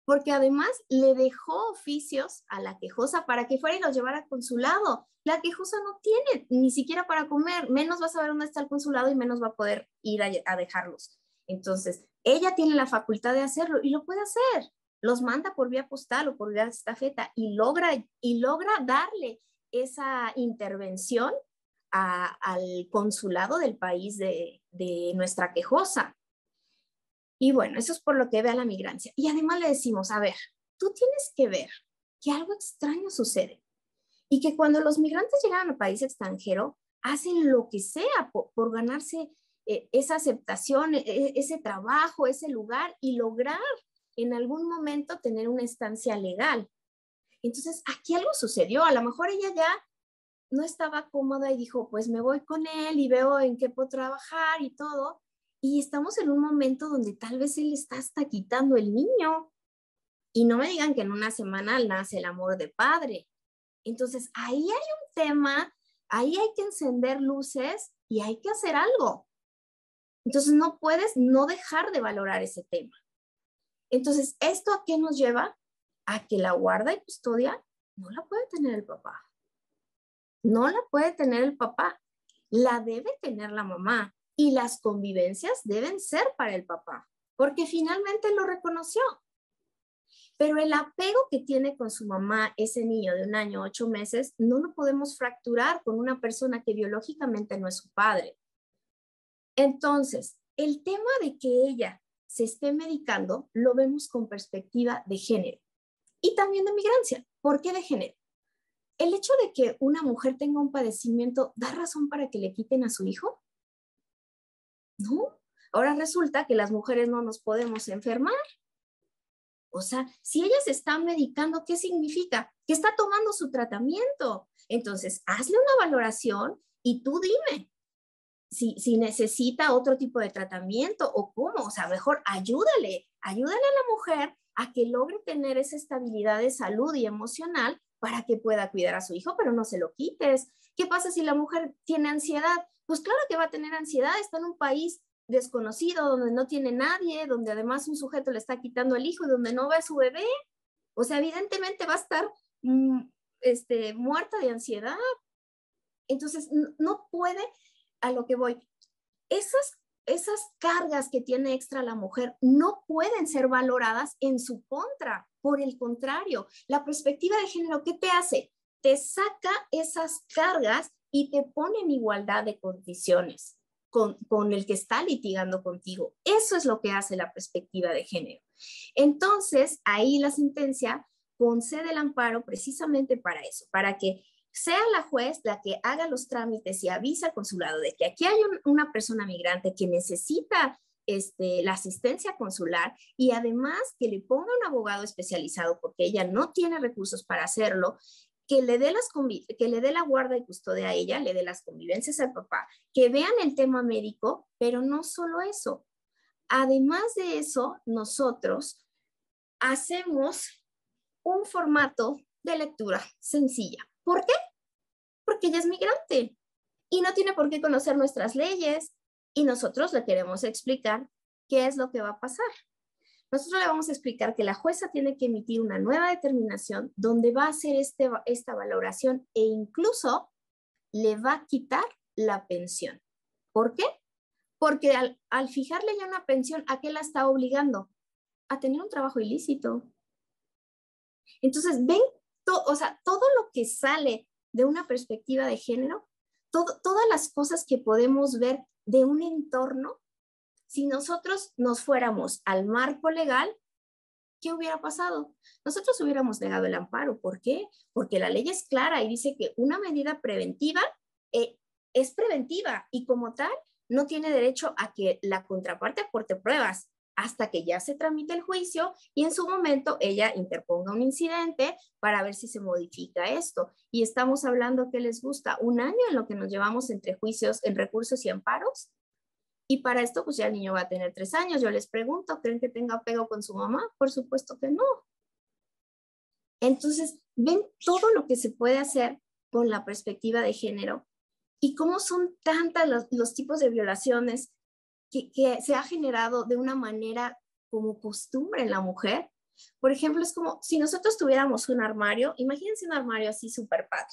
porque además le dejó oficios a la quejosa para que fuera y los llevara al consulado. La quejosa no tiene ni siquiera para comer, menos va a saber dónde está el consulado y menos va a poder ir a dejarlos. Entonces, ella tiene la facultad de hacerlo y lo puede hacer. Los manda por vía postal o por vía estafeta y logra darle esa intervención al consulado del país de nuestra quejosa. Y bueno, eso es por lo que ve a la migrancia. Y además le decimos, a ver, tú tienes que ver que algo extraño sucede y que cuando los migrantes llegan al país extranjero, hacen lo que sea por ganarse esa aceptación, ese trabajo, ese lugar y lograr en algún momento tener una estancia legal. Entonces, aquí algo sucedió. A lo mejor ella ya no estaba cómoda y dijo, pues me voy con él y veo en qué puedo trabajar y todo. Y estamos en un momento donde tal vez él está hasta quitando el niño. Y no me digan que en una semana nace el amor de padre. Entonces, ahí hay un tema, ahí hay que encender luces y hay que hacer algo. Entonces, no puedes no dejar de valorar ese tema. Entonces, ¿esto a qué nos lleva? A que la guarda y custodia no la puede tener el papá. No la puede tener el papá. La debe tener la mamá. Y las convivencias deben ser para el papá, porque finalmente lo reconoció. Pero el apego que tiene con su mamá, ese niño de 1 año, 8 meses, no lo podemos fracturar con una persona que biológicamente no es su padre. Entonces, el tema de que ella se esté medicando, lo vemos con perspectiva de género y también de migrancia. ¿Por qué de género? ¿El hecho de que una mujer tenga un padecimiento da razón para que le quiten a su hijo? No. Ahora resulta que las mujeres no nos podemos enfermar. O sea, si ella se está medicando, ¿qué significa? Que está tomando su tratamiento. Entonces, hazle una valoración y tú dime si necesita otro tipo de tratamiento o cómo. O sea, mejor ayúdale a la mujer a que logre tener esa estabilidad de salud y emocional para que pueda cuidar a su hijo, pero no se lo quites. ¿Qué pasa si la mujer tiene ansiedad? Pues claro que va a tener ansiedad, está en un país desconocido, donde no tiene nadie, donde además un sujeto le está quitando el hijo y donde no ve a su bebé. O sea, evidentemente va a estar muerta de ansiedad. Entonces, no puede, a lo que voy, esas cargas que tiene extra la mujer no pueden ser valoradas en su contra. Por el contrario, la perspectiva de género, ¿qué te hace? Te saca esas cargas y te pone en igualdad de condiciones con el que está litigando contigo. Eso es lo que hace la perspectiva de género. Entonces, ahí la sentencia concede el amparo precisamente para eso, para que sea la juez la que haga los trámites y avisa al consulado de que aquí hay una persona migrante que necesita la asistencia consular y además que le ponga un abogado especializado porque ella no tiene recursos para hacerlo, que le dé la guarda y custodia a ella, le dé las convivencias al papá, que vean el tema médico, pero no solo eso. Además de eso, nosotros hacemos un formato de lectura sencilla. ¿Por qué? Porque ella es migrante y no tiene por qué conocer nuestras leyes y nosotros le queremos explicar qué es lo que va a pasar. Nosotros le vamos a explicar que la jueza tiene que emitir una nueva determinación donde va a hacer esta valoración e incluso le va a quitar la pensión. ¿Por qué? Porque al fijarle ya una pensión, ¿a qué la está obligando? A tener un trabajo ilícito. Entonces, ven, todo lo que sale de una perspectiva de género, todas las cosas que podemos ver de un entorno. Si nosotros nos fuéramos al marco legal, ¿qué hubiera pasado? Nosotros hubiéramos negado el amparo. ¿Por qué? Porque la ley es clara y dice que una medida preventiva es preventiva y como tal no tiene derecho a que la contraparte aporte pruebas hasta que ya se tramite el juicio y en su momento ella interponga un incidente para ver si se modifica esto. Y estamos hablando que les gusta 1 año en lo que nos llevamos entre juicios, en recursos y amparos. Y para esto, pues ya el niño va a tener 3 años. Yo les pregunto, ¿creen que tenga apego con su mamá? Por supuesto que no. Entonces, ven todo lo que se puede hacer con la perspectiva de género y cómo son tantas los tipos de violaciones que se ha generado de una manera como costumbre en la mujer. Por ejemplo, es como si nosotros tuviéramos un armario, imagínense un armario así súper padre.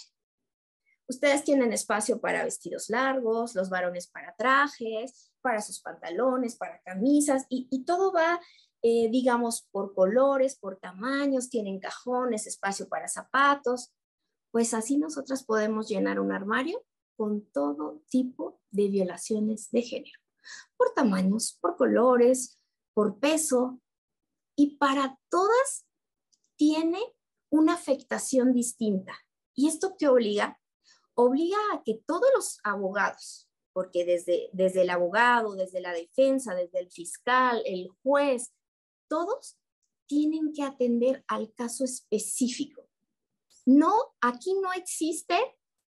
Ustedes tienen espacio para vestidos largos, los varones para trajes, para sus pantalones, para camisas, y todo va, digamos, por colores, por tamaños, tienen cajones, espacio para zapatos. Pues así nosotras podemos llenar un armario con todo tipo de violaciones de género, por tamaños, por colores, por peso, y para todas tiene una afectación distinta. ¿Y esto qué obliga? Obliga a que todos los abogados, porque desde el abogado, desde la defensa, desde el fiscal, el juez, todos tienen que atender al caso específico. No, aquí no existe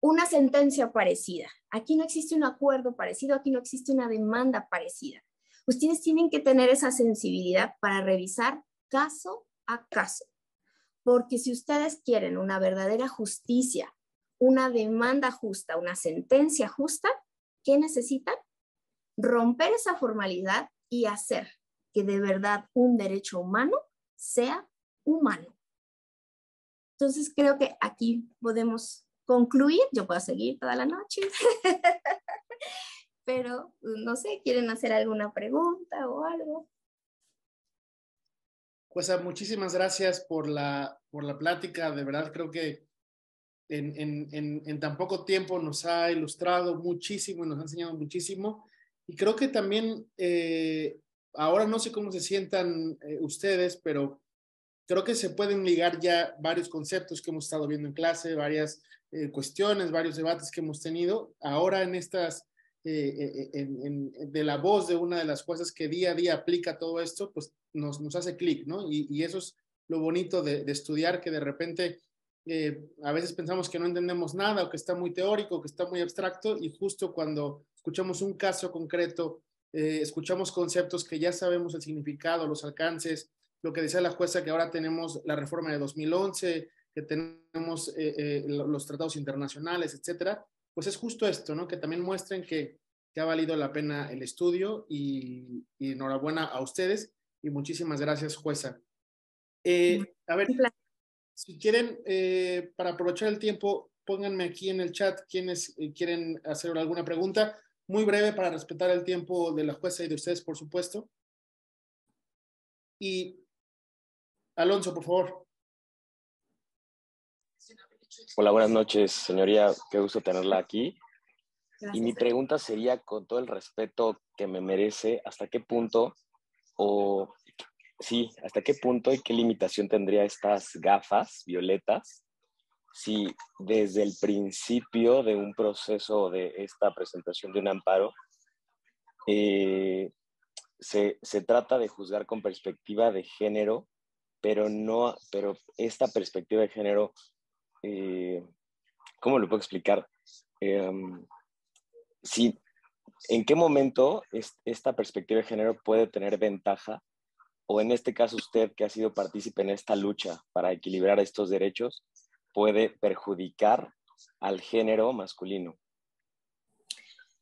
una sentencia parecida, aquí no existe un acuerdo parecido, aquí no existe una demanda parecida. Ustedes tienen que tener esa sensibilidad para revisar caso a caso, porque si ustedes quieren una verdadera justicia, una demanda justa, una sentencia justa, ¿qué necesitan? Romper esa formalidad y hacer que de verdad un derecho humano sea humano. Entonces creo que aquí podemos concluir. Yo puedo seguir toda la noche, pero no sé, ¿quieren hacer alguna pregunta o algo? Pues muchísimas gracias por la plática. De verdad creo que en tan poco tiempo nos ha ilustrado muchísimo y nos ha enseñado muchísimo. Y creo que también, ahora no sé cómo se sientan ustedes, pero creo que se pueden ligar ya varios conceptos que hemos estado viendo en clase, varias cuestiones, varios debates que hemos tenido. Ahora en estas, de la voz de una de las juezas que día a día aplica todo esto, pues nos hace clic, ¿no? Y eso es lo bonito de estudiar, que de repente a veces pensamos que no entendemos nada o que está muy teórico, que está muy abstracto, y justo cuando escuchamos un caso concreto, escuchamos conceptos que ya sabemos el significado, los alcances, lo que decía la jueza, que ahora tenemos la reforma de 2011, que tenemos los tratados internacionales, etcétera, pues es justo esto, ¿no? Que también muestren que ha valido la pena el estudio, y enhorabuena a ustedes y muchísimas gracias, jueza. A ver, si quieren, para aprovechar el tiempo, pónganme aquí en el chat quienes quieren hacer alguna pregunta, muy breve para respetar el tiempo de la jueza y de ustedes, por supuesto. Y Alonso, por favor. Hola, buenas noches, señoría. Qué gusto tenerla aquí. Gracias. Y mi pregunta sería, con todo el respeto que me merece, ¿hasta qué punto hasta qué punto y qué limitación tendría estas gafas violetas si desde el principio de un proceso de esta presentación de un amparo se trata de juzgar con perspectiva de género, pero esta perspectiva de género, ¿cómo lo puedo explicar? ¿En qué momento esta perspectiva de género puede tener ventaja? O en este caso usted, que ha sido partícipe en esta lucha para equilibrar estos derechos, puede perjudicar al género masculino.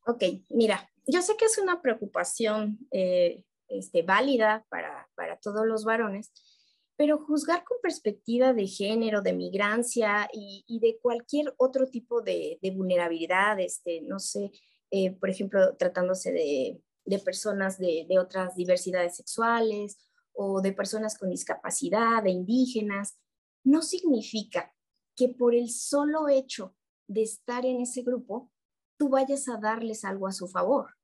Ok, mira, yo sé que es una preocupación válida para todos los varones, pero juzgar con perspectiva de género, de migrancia y de cualquier otro tipo de vulnerabilidad, no sé, por ejemplo, tratándose de personas de otras diversidades sexuales o de personas con discapacidad, de indígenas, no significa que por el solo hecho de estar en ese grupo, tú vayas a darles algo a su favor.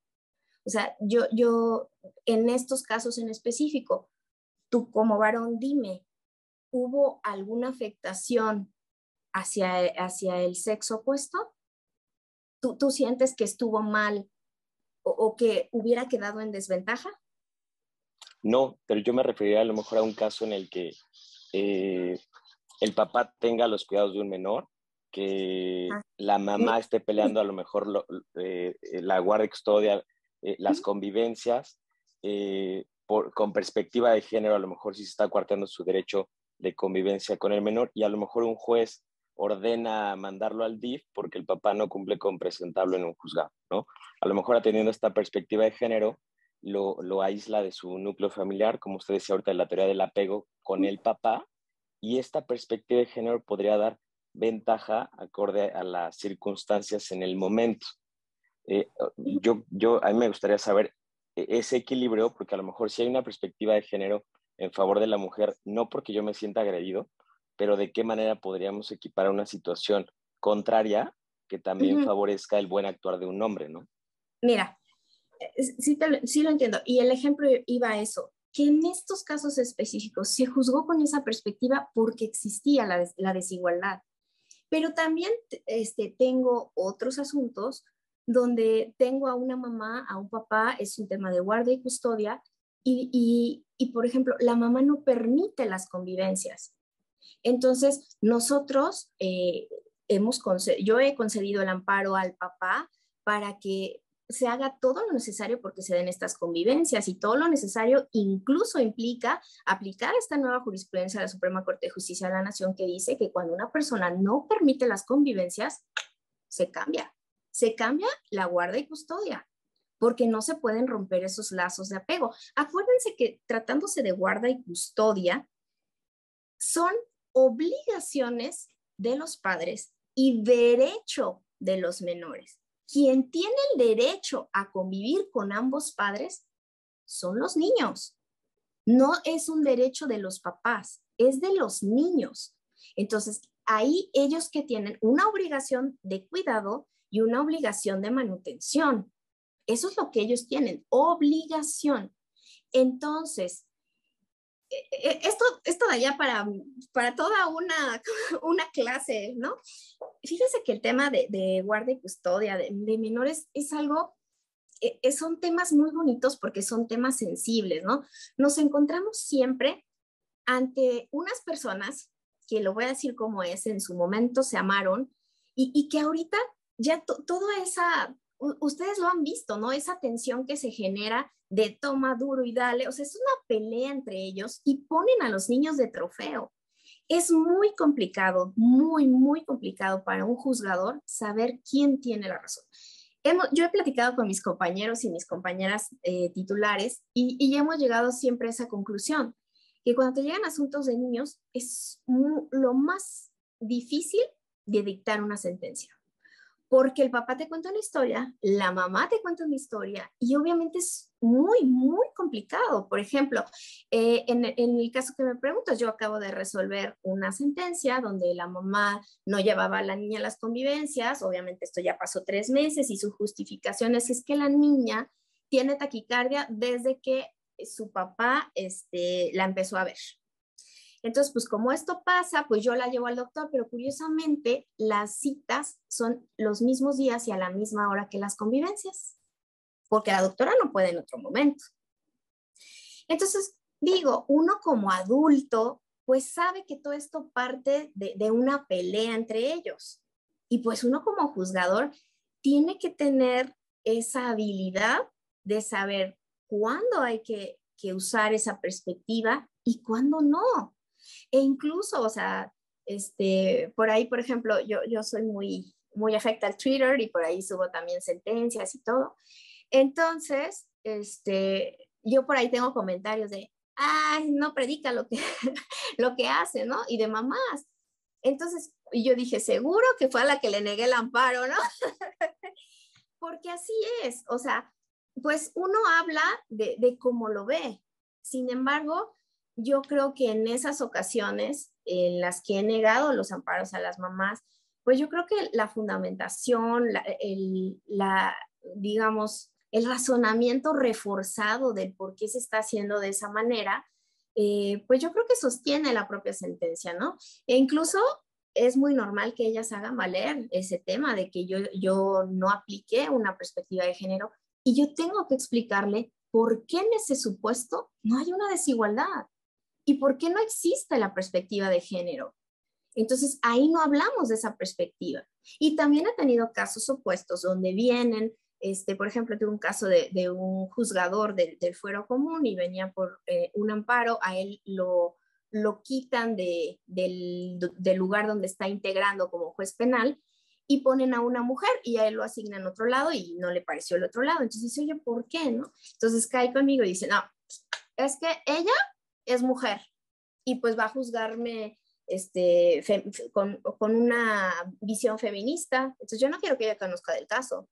O sea, yo en estos casos en específico, tú como varón dime, ¿hubo alguna afectación hacia el sexo opuesto? ¿Tú sientes que estuvo mal o que hubiera quedado en desventaja? No, pero yo me referiría a lo mejor a un caso en el que el papá tenga los cuidados de un menor, que la mamá esté peleando a lo mejor la guardia y custodia, las convivencias, con perspectiva de género, a lo mejor sí se está coartando su derecho de convivencia con el menor, y a lo mejor un juez ordena mandarlo al DIF porque el papá no cumple con presentarlo en un juzgado, ¿no? A lo mejor atendiendo esta perspectiva de género, lo aísla de su núcleo familiar, como usted decía ahorita, la teoría del apego con el papá, y esta perspectiva de género podría dar ventaja acorde a las circunstancias en el momento. A mí me gustaría saber ese equilibrio, porque a lo mejor si hay una perspectiva de género en favor de la mujer, no porque yo me sienta agredido, pero de qué manera podríamos equiparar una situación contraria que también favorezca el buen actuar de un hombre, ¿no? Mira, sí lo entiendo. Y el ejemplo iba a eso, que en estos casos específicos se juzgó con esa perspectiva porque existía la desigualdad. Pero también tengo otros asuntos donde tengo a una mamá, a un papá, es un tema de guardia y custodia, y por ejemplo, la mamá no permite las convivencias. Entonces, nosotros yo he concedido el amparo al papá para que se haga todo lo necesario porque se den estas convivencias, y todo lo necesario incluso implica aplicar esta nueva jurisprudencia de la Suprema Corte de Justicia de la Nación, que dice que cuando una persona no permite las convivencias, se cambia la guarda y custodia, porque no se pueden romper esos lazos de apego. Acuérdense que tratándose de guarda y custodia, son obligaciones de los padres y derecho de los menores. Quien tiene el derecho a convivir con ambos padres son los niños. No es un derecho de los papás, es de los niños. Entonces, ahí ellos que tienen una obligación de cuidado y una obligación de manutención. Eso es lo que ellos tienen, obligación. Entonces, esto de allá para toda una clase, ¿no? Fíjense que el tema de guardia y custodia de menores es algo, son temas muy bonitos porque son temas sensibles, ¿no? Nos encontramos siempre ante unas personas que, lo voy a decir como es, en su momento se amaron, y que ahorita ya toda esa, ustedes lo han visto, ¿no? Esa tensión que se genera de toma duro y dale, o sea, es una pelea entre ellos y ponen a los niños de trofeo. Es muy complicado, muy, muy complicado para un juzgador saber quién tiene la razón. Yo he platicado con mis compañeros y mis compañeras titulares, y hemos llegado siempre a esa conclusión, que cuando te llegan asuntos de niños es lo más difícil de dictar una sentencia. Porque el papá te cuenta una historia, la mamá te cuenta una historia, y obviamente es muy, muy complicado. Por ejemplo, en el caso que me preguntas, yo acabo de resolver una sentencia donde la mamá no llevaba a la niña a las convivencias. Obviamente esto ya pasó 3 meses, y su justificación es que la niña tiene taquicardia desde que su papá la empezó a ver. Entonces, pues como esto pasa, pues yo la llevo al doctor, pero curiosamente las citas son los mismos días y a la misma hora que las convivencias, porque la doctora no puede en otro momento. Entonces, digo, uno como adulto, pues sabe que todo esto parte de una pelea entre ellos. Y pues uno como juzgador tiene que tener esa habilidad de saber cuándo hay que usar esa perspectiva y cuándo no. E incluso, o sea, por ahí, por ejemplo, yo soy muy, muy afecta al Twitter, y por ahí subo también sentencias y todo. Entonces, yo por ahí tengo comentarios de, ay, no predica lo que hace, ¿no? Y de mamás. Entonces, yo dije, seguro que fue a la que le negué el amparo, ¿no? Porque así es, o sea, pues uno habla de cómo lo ve. Sin embargo, yo creo que en esas ocasiones en las que he negado los amparos a las mamás, pues yo creo que la fundamentación, digamos, el razonamiento reforzado del por qué se está haciendo de esa manera, pues yo creo que sostiene la propia sentencia, ¿no? E incluso es muy normal que ellas hagan valer ese tema de que yo no apliqué una perspectiva de género, Y yo tengo que explicarle por qué en ese supuesto no hay una desigualdad y por qué no existe la perspectiva de género. Entonces, ahí no hablamos de esa perspectiva. Y también he tenido casos opuestos donde vienen, por ejemplo, tuve un caso de un juzgador del fuero común y venía por un amparo, a él lo quitan del lugar donde está integrando como juez penal y ponen a una mujer y a él lo asignan a otro lado y no le pareció el otro lado. Entonces dice, oye, ¿por qué? ¿No? Entonces cae conmigo y dice, no, es que ella es mujer y pues va a juzgarme con una visión feminista. Entonces yo no quiero que ella conozca del caso.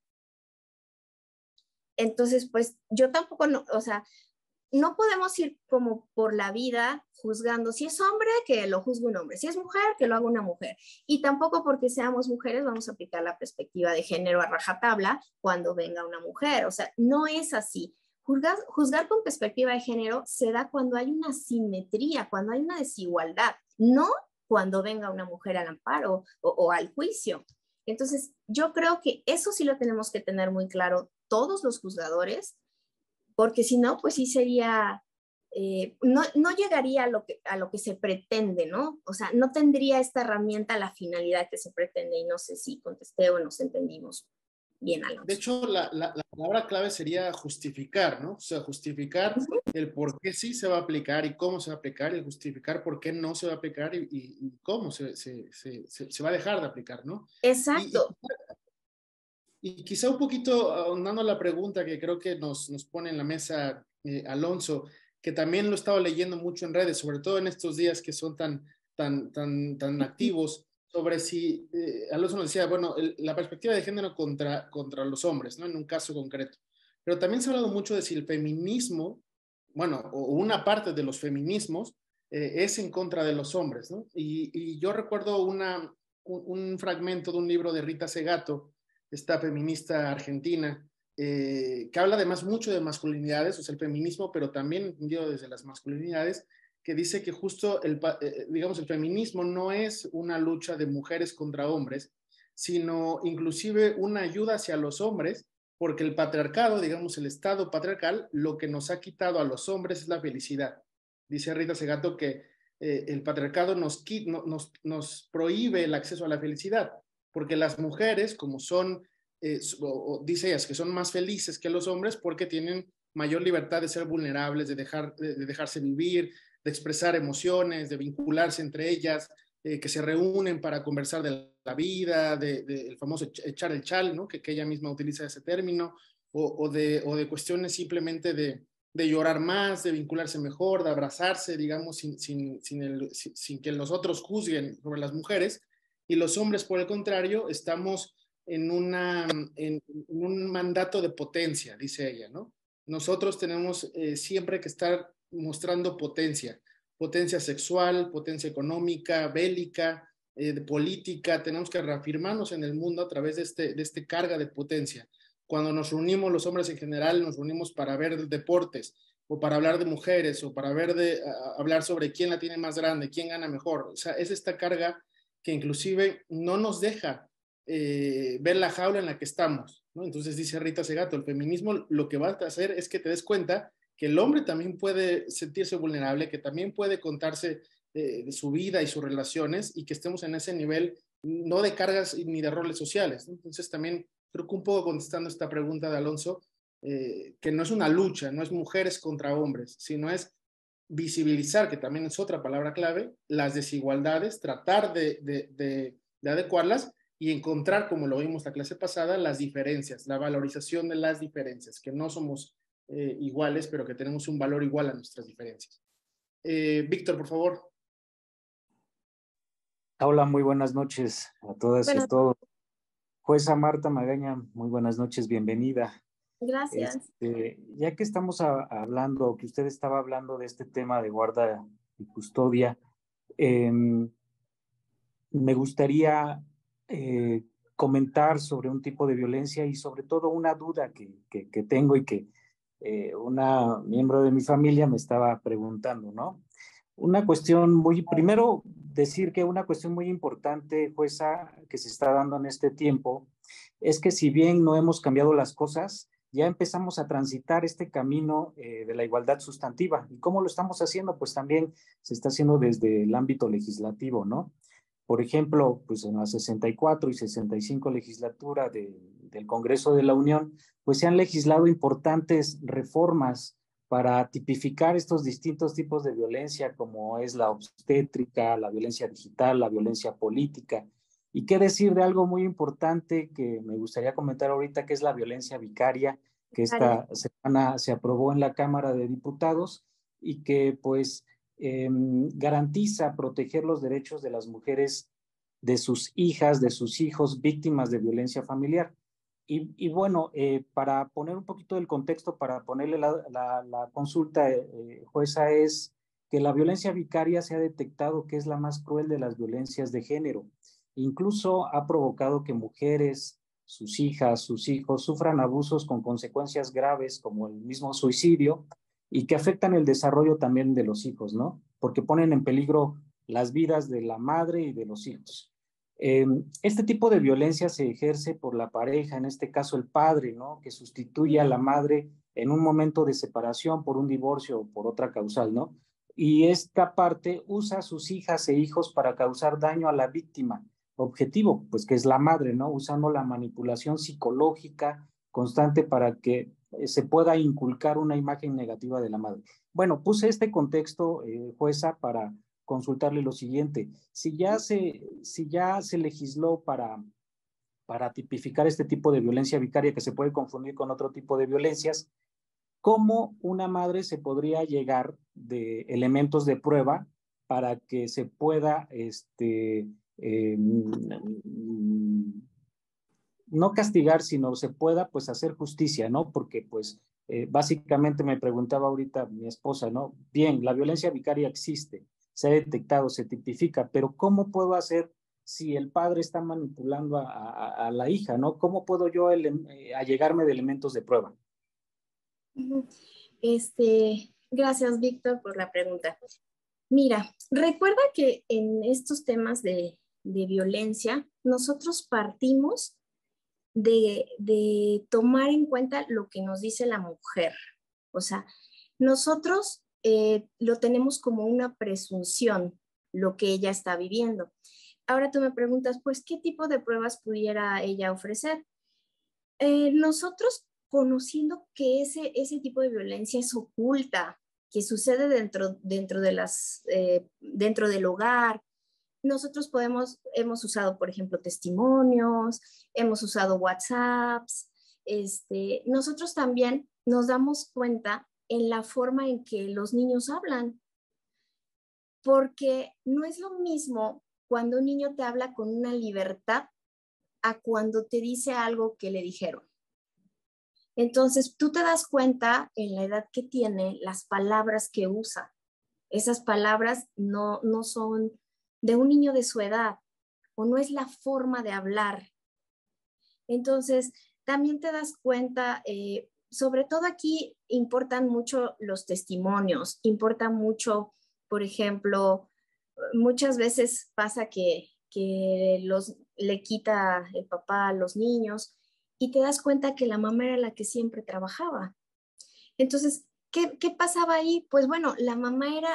Entonces, pues yo tampoco, no, o sea, no podemos ir como por la vida juzgando. Si es hombre, que lo juzgue un hombre. Si es mujer, que lo haga una mujer. Y tampoco porque seamos mujeres vamos a aplicar la perspectiva de género a rajatabla cuando venga una mujer. O sea, no es así. Juzgar con perspectiva de género se da cuando hay una simetría, cuando hay una desigualdad, no cuando venga una mujer al amparo o al juicio. Entonces, yo creo que eso sí lo tenemos que tener muy claro todos los juzgadores, porque si no, pues sí sería, no llegaría a lo que se pretende, ¿no? O sea, no tendría esta herramienta la finalidad que se pretende, y no sé si contesté o nos entendimos bien, Alonso. De hecho, la palabra clave sería justificar, ¿no? O sea, justificar el por qué sí se va a aplicar y cómo se va a aplicar, y justificar por qué no se va a aplicar y cómo se va a dejar de aplicar, ¿no? Exacto. Y quizá un poquito ahondando la pregunta que creo que nos pone en la mesa Alonso, que también lo he estado leyendo mucho en redes, sobre todo en estos días que son tan activos, sobre si, Alonso nos decía, bueno, la perspectiva de género contra los hombres, ¿no? En un caso concreto. Pero también se ha hablado mucho de si el feminismo, bueno, o una parte de los feminismos es en contra de los hombres, ¿no? Y yo recuerdo un fragmento de un libro de Rita Segato, esta feminista argentina, que habla además mucho de masculinidades, o sea, el feminismo, pero también entendido desde las masculinidades, que dice que justo, digamos, el feminismo no es una lucha de mujeres contra hombres, sino inclusive una ayuda hacia los hombres, porque el patriarcado, digamos, el Estado patriarcal, lo que nos ha quitado a los hombres es la felicidad. Dice Rita Segato que el patriarcado nos prohíbe el acceso a la felicidad, porque las mujeres, como son, dice ellas, que son más felices que los hombres porque tienen mayor libertad de ser vulnerables, de dejarse vivir, de expresar emociones, de vincularse entre ellas, que se reúnen para conversar de la vida, el famoso echar el chal, ¿no? que ella misma utiliza ese término, o de cuestiones simplemente de llorar más, de vincularse mejor, de abrazarse, digamos, sin que los otros juzguen sobre las mujeres. Y los hombres, por el contrario, estamos en un mandato de potencia, dice ella, ¿no? Nosotros tenemos siempre que estar mostrando potencia sexual, potencia económica, bélica, de política. Tenemos que reafirmarnos en el mundo a través de este carga de potencia. Cuando nos reunimos los hombres en general, nos reunimos para ver deportes, o para hablar de mujeres, o para hablar sobre quién la tiene más grande, quién gana mejor. O sea, es esta carga que inclusive no nos deja ver la jaula en la que estamos, ¿no? Entonces dice Rita Segato, el feminismo lo que va a hacer es que te des cuenta que el hombre también puede sentirse vulnerable, que también puede contarse de su vida y sus relaciones, y que estemos en ese nivel no de cargas ni de roles sociales, ¿no? Entonces también creo que un poco contestando esta pregunta de Alonso, que no es una lucha, no es mujeres contra hombres, sino es visibilizar, que también es otra palabra clave, las desigualdades, tratar de adecuarlas y encontrar, como lo vimos la clase pasada, las diferencias, la valorización de las diferencias, que no somos iguales, pero que tenemos un valor igual a nuestras diferencias. Víctor, por favor. Hola, muy buenas noches a todas y a todos. Jueza Marta Magaña, muy buenas noches, bienvenida. Gracias. Ya que estamos hablando, que usted estaba hablando de este tema de guarda y custodia, me gustaría comentar sobre un tipo de violencia y sobre todo una duda que tengo y que una miembro de mi familia me estaba preguntando, ¿no? Una cuestión primero decir que una cuestión muy importante, jueza, que se está dando en este tiempo, es que si bien no hemos cambiado las cosas, ya empezamos a transitar este camino de la igualdad sustantiva. ¿Y cómo lo estamos haciendo? Pues también se está haciendo desde el ámbito legislativo, ¿no? Por ejemplo, pues en la 64 y 65 legislatura del Congreso de la Unión, pues se han legislado importantes reformas para tipificar estos distintos tipos de violencia, como es la obstétrica, la violencia digital, la violencia política. Y qué decir de algo muy importante que me gustaría comentar ahorita, que es la violencia vicaria, que esta semana se aprobó en la Cámara de Diputados y que pues garantiza proteger los derechos de las mujeres, de sus hijas, de sus hijos víctimas de violencia familiar. Y bueno, para poner un poquito del contexto, para ponerle la consulta, jueza, es que la violencia vicaria se ha detectado que es la más cruel de las violencias de género. Incluso ha provocado que mujeres, sus hijas, sus hijos, sufran abusos con consecuencias graves como el mismo suicidio y que afectan el desarrollo también de los hijos, ¿no? Porque ponen en peligro las vidas de la madre y de los hijos. Este tipo de violencia se ejerce por la pareja, en este caso el padre, ¿no? Que sustituye a la madre en un momento de separación por un divorcio o por otra causal, ¿no? Y esta parte usa a sus hijas e hijos para causar daño a la víctima objetivo, pues que es la madre, ¿no? Usando la manipulación psicológica constante para que se pueda inculcar una imagen negativa de la madre. Bueno, puse este contexto, jueza, para consultarle lo siguiente. Si ya se legisló para tipificar este tipo de violencia vicaria que se puede confundir con otro tipo de violencias, ¿cómo una madre se podría llegar de elementos de prueba para que se pueda no castigar, sino se pueda pues hacer justicia, ¿no? Porque pues básicamente me preguntaba ahorita mi esposa, ¿no? Bien, la violencia vicaria existe, se ha detectado, se tipifica, pero ¿cómo puedo hacer si el padre está manipulando a la hija, ¿no? ¿Cómo puedo yo allegarme de elementos de prueba? Gracias, Víctor, por la pregunta. Mira, recuerda que en estos temas de violencia, nosotros partimos de tomar en cuenta lo que nos dice la mujer. O sea, nosotros lo tenemos como una presunción, lo que ella está viviendo. Ahora tú me preguntas, pues, ¿qué tipo de pruebas pudiera ella ofrecer? Nosotros, conociendo que ese tipo de violencia es oculta, que sucede dentro del hogar, nosotros hemos usado, por ejemplo, testimonios, hemos usado WhatsApps, nosotros también nos damos cuenta en la forma en que los niños hablan, porque no es lo mismo cuando un niño te habla con una libertad a cuando te dice algo que le dijeron. Entonces, tú te das cuenta en la edad que tiene, las palabras que usa. Esas palabras no son de un niño de su edad o no es la forma de hablar. Entonces, también te das cuenta, sobre todo aquí importan mucho los testimonios, importa mucho, por ejemplo, muchas veces pasa que le quita el papá a los niños y te das cuenta que la mamá era la que siempre trabajaba. Entonces, ¿qué pasaba ahí? Pues bueno, la mamá era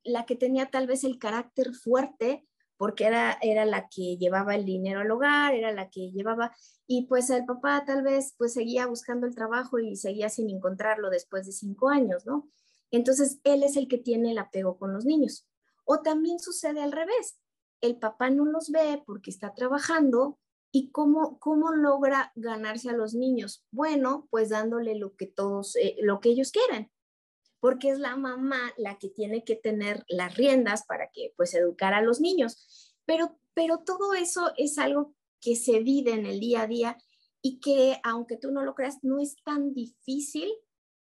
la que tenía tal vez el carácter fuerte, porque era la que llevaba el dinero al hogar, era la que llevaba, y pues el papá tal vez pues seguía buscando el trabajo y seguía sin encontrarlo después de 5 años, ¿no? Entonces, él es el que tiene el apego con los niños. O también sucede al revés, el papá no los ve porque está trabajando. ¿Y cómo logra ganarse a los niños? Bueno, pues dándole lo que ellos quieren, porque es la mamá la que tiene que tener las riendas para que pues educar a los niños. Pero todo eso es algo que se vive en el día a día y que, aunque tú no lo creas, no es tan difícil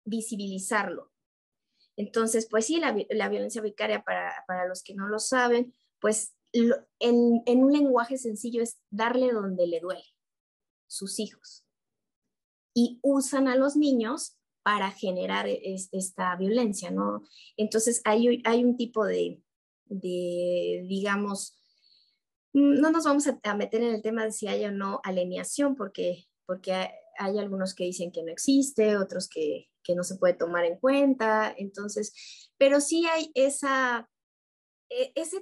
visibilizarlo. Entonces, pues sí, la violencia vicaria, para los que no lo saben, pues en un lenguaje sencillo es darle donde le duele, sus hijos. Y usan a los niños para generar esta violencia, ¿no? Entonces hay un tipo de, digamos, no nos vamos a meter en el tema de si hay o no alienación, porque hay algunos que dicen que no existe, otros que no se puede tomar en cuenta. Entonces, pero sí hay ese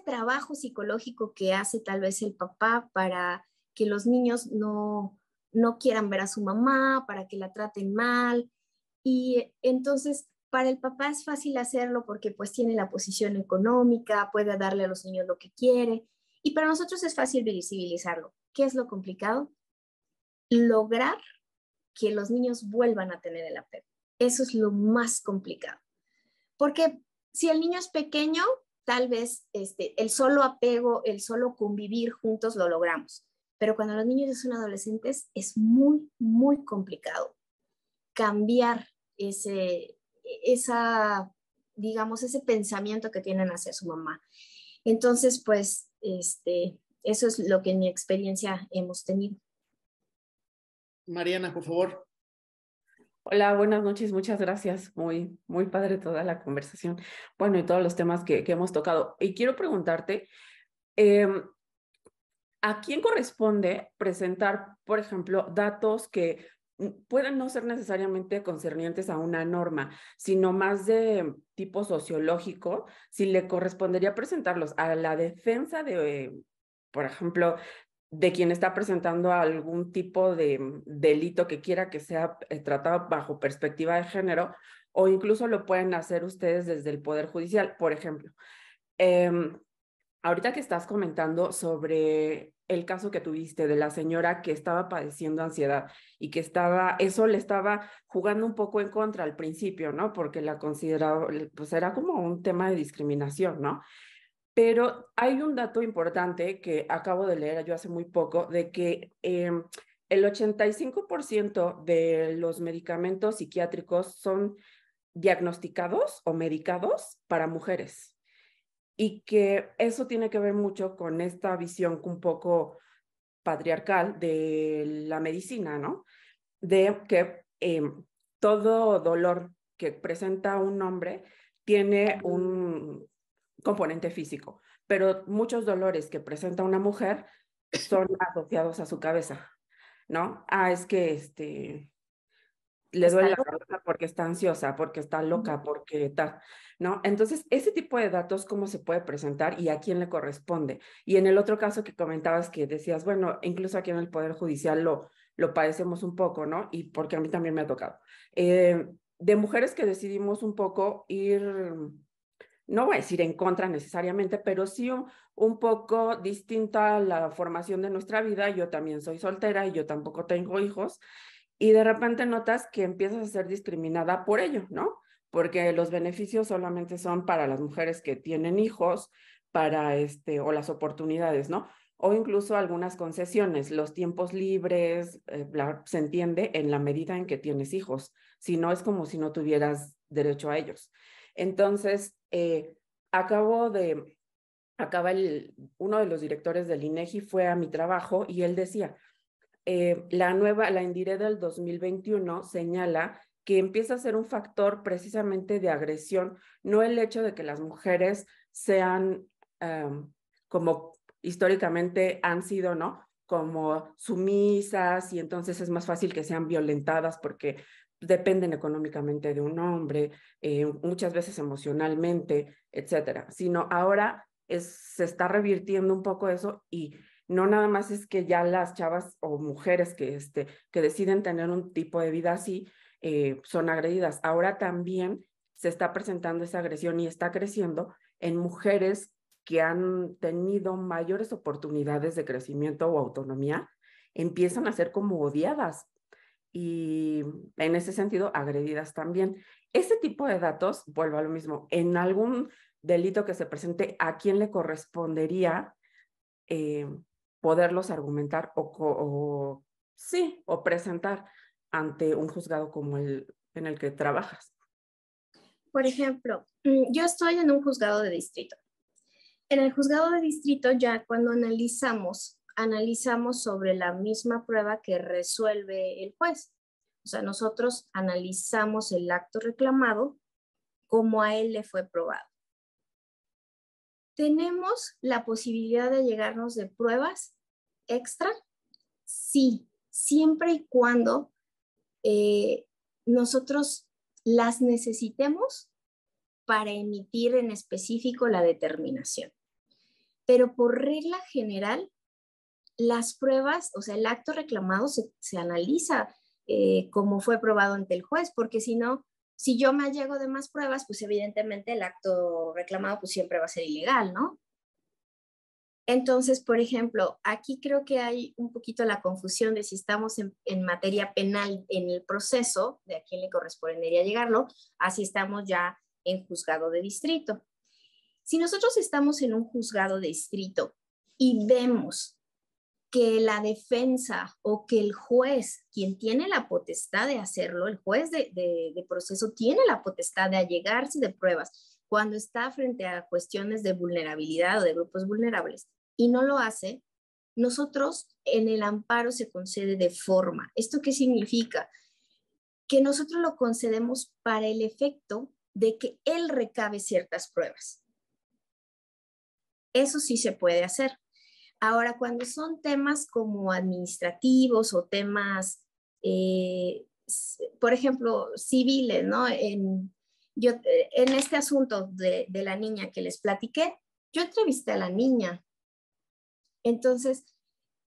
trabajo psicológico que hace tal vez el papá para que los niños no quieran ver a su mamá, para que la traten mal. Y entonces para el papá es fácil hacerlo porque pues tiene la posición económica, puede darle a los niños lo que quiere. Y para nosotros es fácil visibilizarlo. ¿Qué es lo complicado? Lograr que los niños vuelvan a tener el apego. Eso es lo más complicado. Porque si el niño es pequeño, tal vez el solo apego, el solo convivir juntos lo logramos. Pero cuando los niños ya son adolescentes es muy, muy complicado cambiar digamos, ese pensamiento que tienen hacia su mamá. Entonces, pues, eso es lo que en mi experiencia hemos tenido. Mariana, por favor. Hola, buenas noches, muchas gracias. Muy, muy padre toda la conversación. Bueno, y todos los temas que hemos tocado. Y quiero preguntarte, ¿a quién corresponde presentar, por ejemplo, datos que pueden no ser necesariamente concernientes a una norma, sino más de tipo sociológico? Si le correspondería presentarlos a la defensa de, por ejemplo, de quien está presentando algún tipo de delito que quiera que sea tratado bajo perspectiva de género, o incluso lo pueden hacer ustedes desde el Poder Judicial, por ejemplo. Ahorita que estás comentando sobre el caso que tuviste de la señora que estaba padeciendo ansiedad y que eso le estaba jugando un poco en contra al principio, ¿no? Porque la consideraba, pues era como un tema de discriminación, ¿no? Pero hay un dato importante que acabo de leer yo hace muy poco, de que el 85% de los medicamentos psiquiátricos son diagnosticados o medicados para mujeres. Y que eso tiene que ver mucho con esta visión un poco patriarcal de la medicina, ¿no? De que todo dolor que presenta un hombre tiene un componente físico, pero muchos dolores que presenta una mujer son asociados a su cabeza, ¿no? Es que le duele la cabeza porque está ansiosa, porque está loca, porque tal, ¿no? Entonces, ese tipo de datos, ¿cómo se puede presentar y a quién le corresponde? Y en el otro caso que comentabas que decías, bueno, incluso aquí en el Poder Judicial lo padecemos un poco, ¿no? Y porque a mí también me ha tocado. De mujeres que decidimos un poco ir, no voy a decir en contra necesariamente, pero sí un poco distinta a la formación de nuestra vida. Yo también soy soltera y yo tampoco tengo hijos. Y de repente notas que empiezas a ser discriminada por ello, ¿no? Porque los beneficios solamente son para las mujeres que tienen hijos, o las oportunidades, ¿no? O incluso algunas concesiones, los tiempos libres, se entiende en la medida en que tienes hijos. Si no, es como si no tuvieras derecho a ellos. Entonces, uno de los directores del INEGI fue a mi trabajo y él decía, la INDIRE del 2021 señala que empieza a ser un factor precisamente de agresión, no el hecho de que las mujeres sean como históricamente han sido, ¿no? Como sumisas, y entonces es más fácil que sean violentadas porque dependen económicamente de un hombre, muchas veces emocionalmente, etcétera, sino ahora se está revirtiendo un poco eso y no nada más es que ya las chavas o mujeres que deciden tener un tipo de vida así son agredidas. Ahora también se está presentando esa agresión y está creciendo en mujeres que han tenido mayores oportunidades de crecimiento o autonomía, empiezan a ser como odiadas y en ese sentido agredidas también. Ese tipo de datos, vuelvo a lo mismo, en algún delito que se presente, ¿a quién le correspondería poderlos argumentar o presentar ante un juzgado como el en el que trabajas? Por ejemplo, yo estoy en un juzgado de distrito. En el juzgado de distrito ya cuando analizamos sobre la misma prueba que resuelve el juez. O sea, nosotros analizamos el acto reclamado como a él le fue probado. ¿Tenemos la posibilidad de llegarnos de pruebas extra? Sí, siempre y cuando nosotros las necesitemos para emitir en específico la determinación. Pero por regla general, las pruebas, o sea, el acto reclamado se analiza como fue probado ante el juez, porque si no, si yo me allego de más pruebas, pues evidentemente el acto reclamado pues siempre va a ser ilegal, ¿no? Entonces, por ejemplo, aquí creo que hay un poquito la confusión de si estamos en materia penal en el proceso, de a quién le correspondería llegarlo, así estamos ya en juzgado de distrito. Si nosotros estamos en un juzgado de distrito y vemos que la defensa o que el juez, quien tiene la potestad de hacerlo, el juez de proceso tiene la potestad de allegarse de pruebas cuando está frente a cuestiones de vulnerabilidad o de grupos vulnerables y no lo hace, nosotros en el amparo se concede de forma. ¿Esto qué significa? Que nosotros lo concedemos para el efecto de que él recabe ciertas pruebas. Eso sí se puede hacer. Ahora, cuando son temas como administrativos o temas, por ejemplo, civiles, ¿no? En este asunto de la niña que les platiqué, yo entrevisté a la niña. Entonces,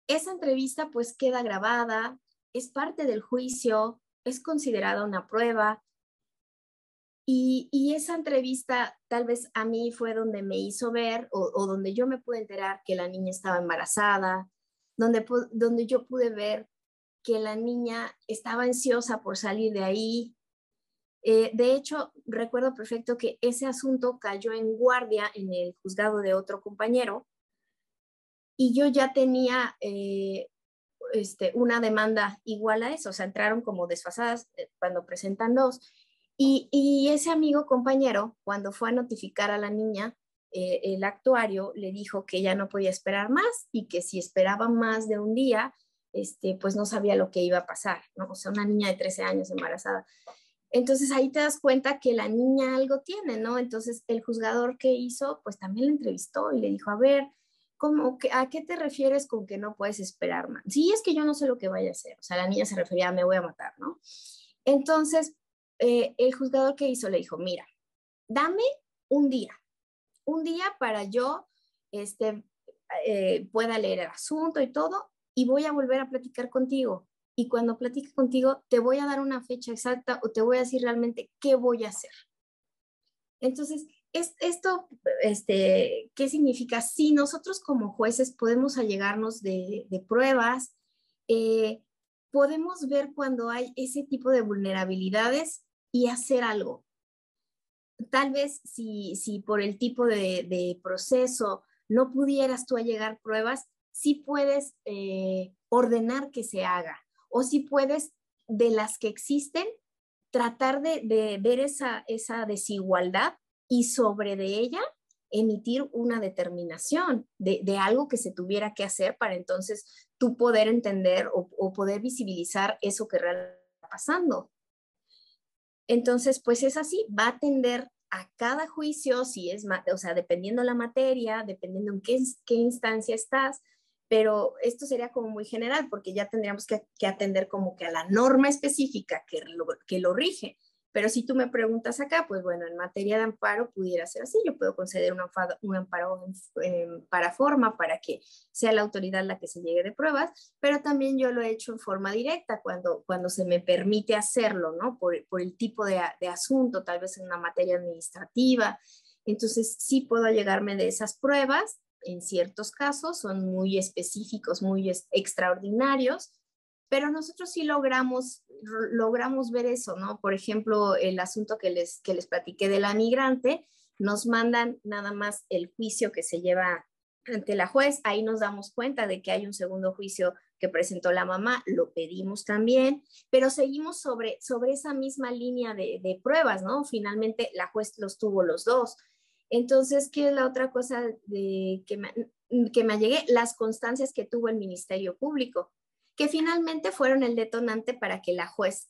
esa entrevista pues queda grabada, es parte del juicio, es considerada una prueba. Y esa entrevista tal vez a mí fue donde me hizo ver o donde yo me pude enterar que la niña estaba embarazada, donde yo pude ver que la niña estaba ansiosa por salir de ahí. De hecho, recuerdo perfecto que ese asunto cayó en guardia en el juzgado de otro compañero y yo ya tenía una demanda igual a eso, o sea, entraron como desfasadas cuando presentan dos. Y ese amigo compañero, cuando fue a notificar a la niña, el actuario le dijo que ya no podía esperar más y que si esperaba más de un día, pues no sabía lo que iba a pasar, ¿no? O sea, una niña de 13 años embarazada. Entonces ahí te das cuenta que la niña algo tiene, ¿no? Entonces el juzgador que hizo, pues también la entrevistó y le dijo, a ver, ¿a qué te refieres con que no puedes esperar más? Sí, es que yo no sé lo que vaya a hacer. O sea, la niña se refería a me voy a matar, ¿no? Entonces, el juzgador que hizo le dijo, mira, dame un día para yo pueda leer el asunto y todo, y voy a volver a platicar contigo. Y cuando platique contigo, te voy a dar una fecha exacta o te voy a decir realmente qué voy a hacer. Entonces, esto, ¿qué significa? Si nosotros como jueces podemos allegarnos de pruebas, podemos ver cuando hay ese tipo de vulnerabilidades y hacer algo. Tal vez si por el tipo de proceso no pudieras tú allegar pruebas, sí puedes ordenar que se haga o sí puedes, de las que existen, tratar de ver esa desigualdad y sobre de ella emitir una determinación de algo que se tuviera que hacer para entonces tú poder entender o poder visibilizar eso que realmente está pasando. Entonces, pues es así, va a atender a cada juicio, si es, o sea, dependiendo la materia, dependiendo en qué instancia estás, pero esto sería como muy general, porque ya tendríamos que atender como que a la norma específica que lo rige. Pero si tú me preguntas acá, pues bueno, en materia de amparo pudiera ser así, yo puedo conceder un amparo para forma, para que sea la autoridad la que se llegue de pruebas, pero también yo lo he hecho en forma directa cuando se me permite hacerlo, ¿no? Por el tipo de asunto, tal vez en una materia administrativa. Entonces sí puedo llegarme de esas pruebas, en ciertos casos son muy específicos, muy extraordinarios, pero nosotros sí logramos ver eso, ¿no? Por ejemplo, el asunto que les platiqué de la migrante, nos mandan nada más el juicio que se lleva ante la juez, ahí nos damos cuenta de que hay un segundo juicio que presentó la mamá, lo pedimos también, pero seguimos sobre esa misma línea de pruebas, ¿no? Finalmente la juez los tuvo los dos. Entonces, ¿qué es la otra cosa que me allegué? Las constancias que tuvo el Ministerio Público, que finalmente fueron el detonante para que la juez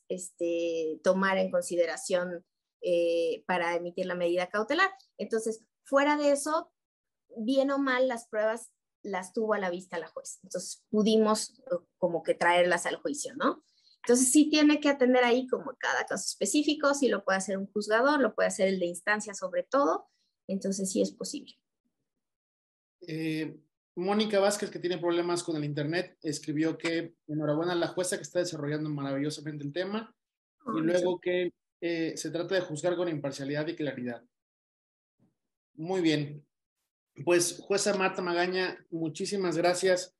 tomara en consideración para emitir la medida cautelar. Entonces, fuera de eso, bien o mal, las pruebas las tuvo a la vista la juez. Entonces, pudimos como que traerlas al juicio, ¿no? Entonces sí tiene que atender ahí como cada caso específico, si lo puede hacer un juzgador, lo puede hacer el de instancia sobre todo, entonces sí es posible. Mónica Vázquez, que tiene problemas con el internet, escribió que enhorabuena a la jueza que está desarrollando maravillosamente el tema, y luego que se trata de juzgar con imparcialidad y claridad. Muy bien. Pues, jueza Marta Magaña, muchísimas gracias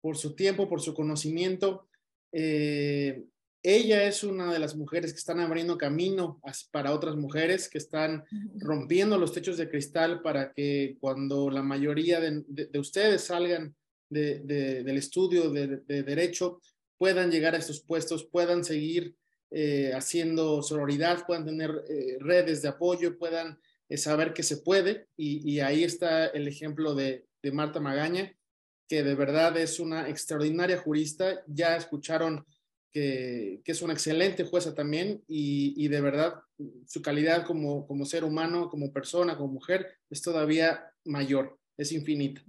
por su tiempo, por su conocimiento. Ella es una de las mujeres que están abriendo camino para otras mujeres, que están rompiendo los techos de cristal para que cuando la mayoría de ustedes salgan del estudio de Derecho, puedan llegar a estos puestos, puedan seguir haciendo sororidad, puedan tener redes de apoyo, puedan saber que se puede, y ahí está el ejemplo de Marta Magaña, que de verdad es una extraordinaria jurista. Ya escucharon que es una excelente jueza también, y de verdad su calidad como ser humano, como persona, como mujer, es todavía mayor, es infinita.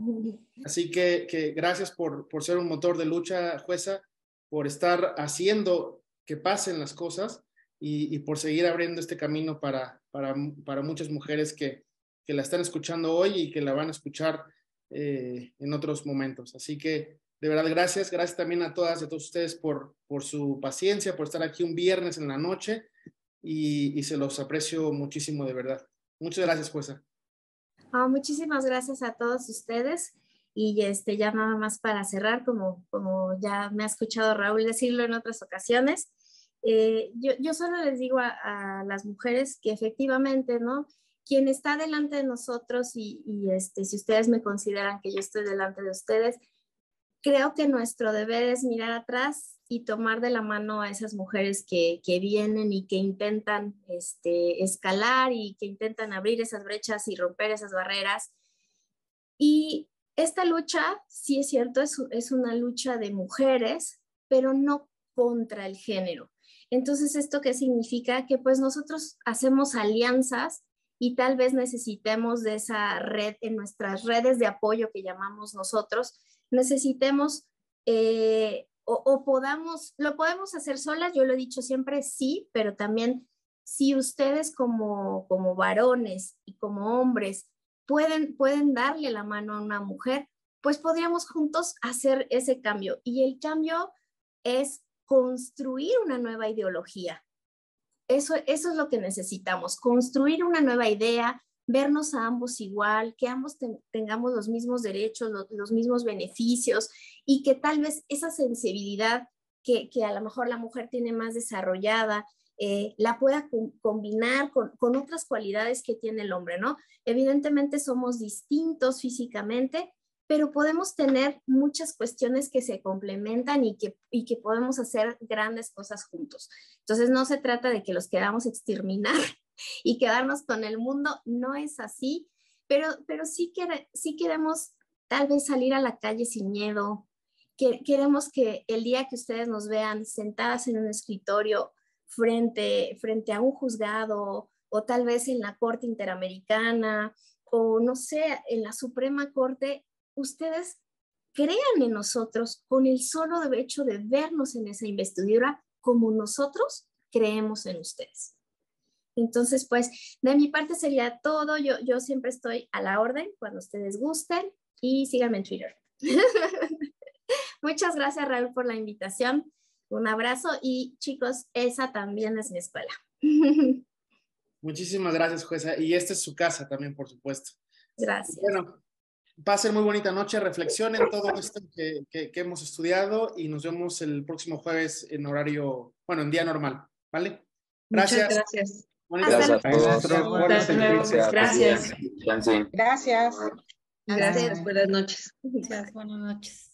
Así que gracias por ser un motor de lucha, jueza, por estar haciendo que pasen las cosas, y por seguir abriendo este camino para muchas mujeres que la están escuchando hoy y que la van a escuchar en otros momentos. Así que, de verdad, gracias. Gracias también a todas y a todos ustedes por su paciencia, por estar aquí un viernes en la noche, y se los aprecio muchísimo, de verdad. Muchas gracias, jueza. Muchísimas gracias a todos ustedes. Y ya nada más para cerrar, como ya me ha escuchado Raúl decirlo en otras ocasiones, yo solo les digo a las mujeres que efectivamente, ¿no? Quien está delante de nosotros, y si ustedes me consideran que yo estoy delante de ustedes, creo que nuestro deber es mirar atrás y tomar de la mano a esas mujeres que vienen y que intentan escalar y que intentan abrir esas brechas y romper esas barreras. Y esta lucha, sí es cierto, es una lucha de mujeres, pero no contra el género. Entonces, ¿esto qué significa? Que pues nosotros hacemos alianzas y tal vez necesitemos de esa red, en nuestras redes de apoyo que llamamos nosotros, necesitemos lo podemos hacer solas, yo lo he dicho siempre, sí, pero también si ustedes como varones y como hombres pueden darle la mano a una mujer, pues podríamos juntos hacer ese cambio. Y el cambio es construir una nueva ideología. Eso es lo que necesitamos, construir una nueva idea, vernos a ambos igual, que ambos tengamos los mismos derechos, los mismos beneficios, y que tal vez esa sensibilidad que a lo mejor la mujer tiene más desarrollada, la pueda combinar con otras cualidades que tiene el hombre, ¿no? Evidentemente somos distintos físicamente, pero podemos tener muchas cuestiones que se complementan y que podemos hacer grandes cosas juntos. Entonces no se trata de que los queramos exterminar y quedarnos con el mundo, no es así, pero sí queremos tal vez salir a la calle sin miedo, queremos que el día que ustedes nos vean sentadas en un escritorio frente a un juzgado, o tal vez en la Corte Interamericana, o no sé, en la Suprema Corte, ustedes crean en nosotros con el solo hecho de vernos en esa investidura, como nosotros creemos en ustedes. Entonces, pues, de mi parte sería todo. Yo siempre estoy a la orden cuando ustedes gusten, y síganme en Twitter. Muchas gracias, Raúl, por la invitación. Un abrazo, y chicos, esa también es mi escuela. Muchísimas gracias, jueza. Y esta es su casa también, por supuesto. Gracias. Bueno, pasen muy bonita noche, reflexionen todo esto que hemos estudiado, y nos vemos el próximo jueves en horario, en día normal, ¿vale? Gracias. Muchas gracias. Gracias a todos. Gracias. Gracias. Gracias. Buenas noches. Gracias, buenas noches.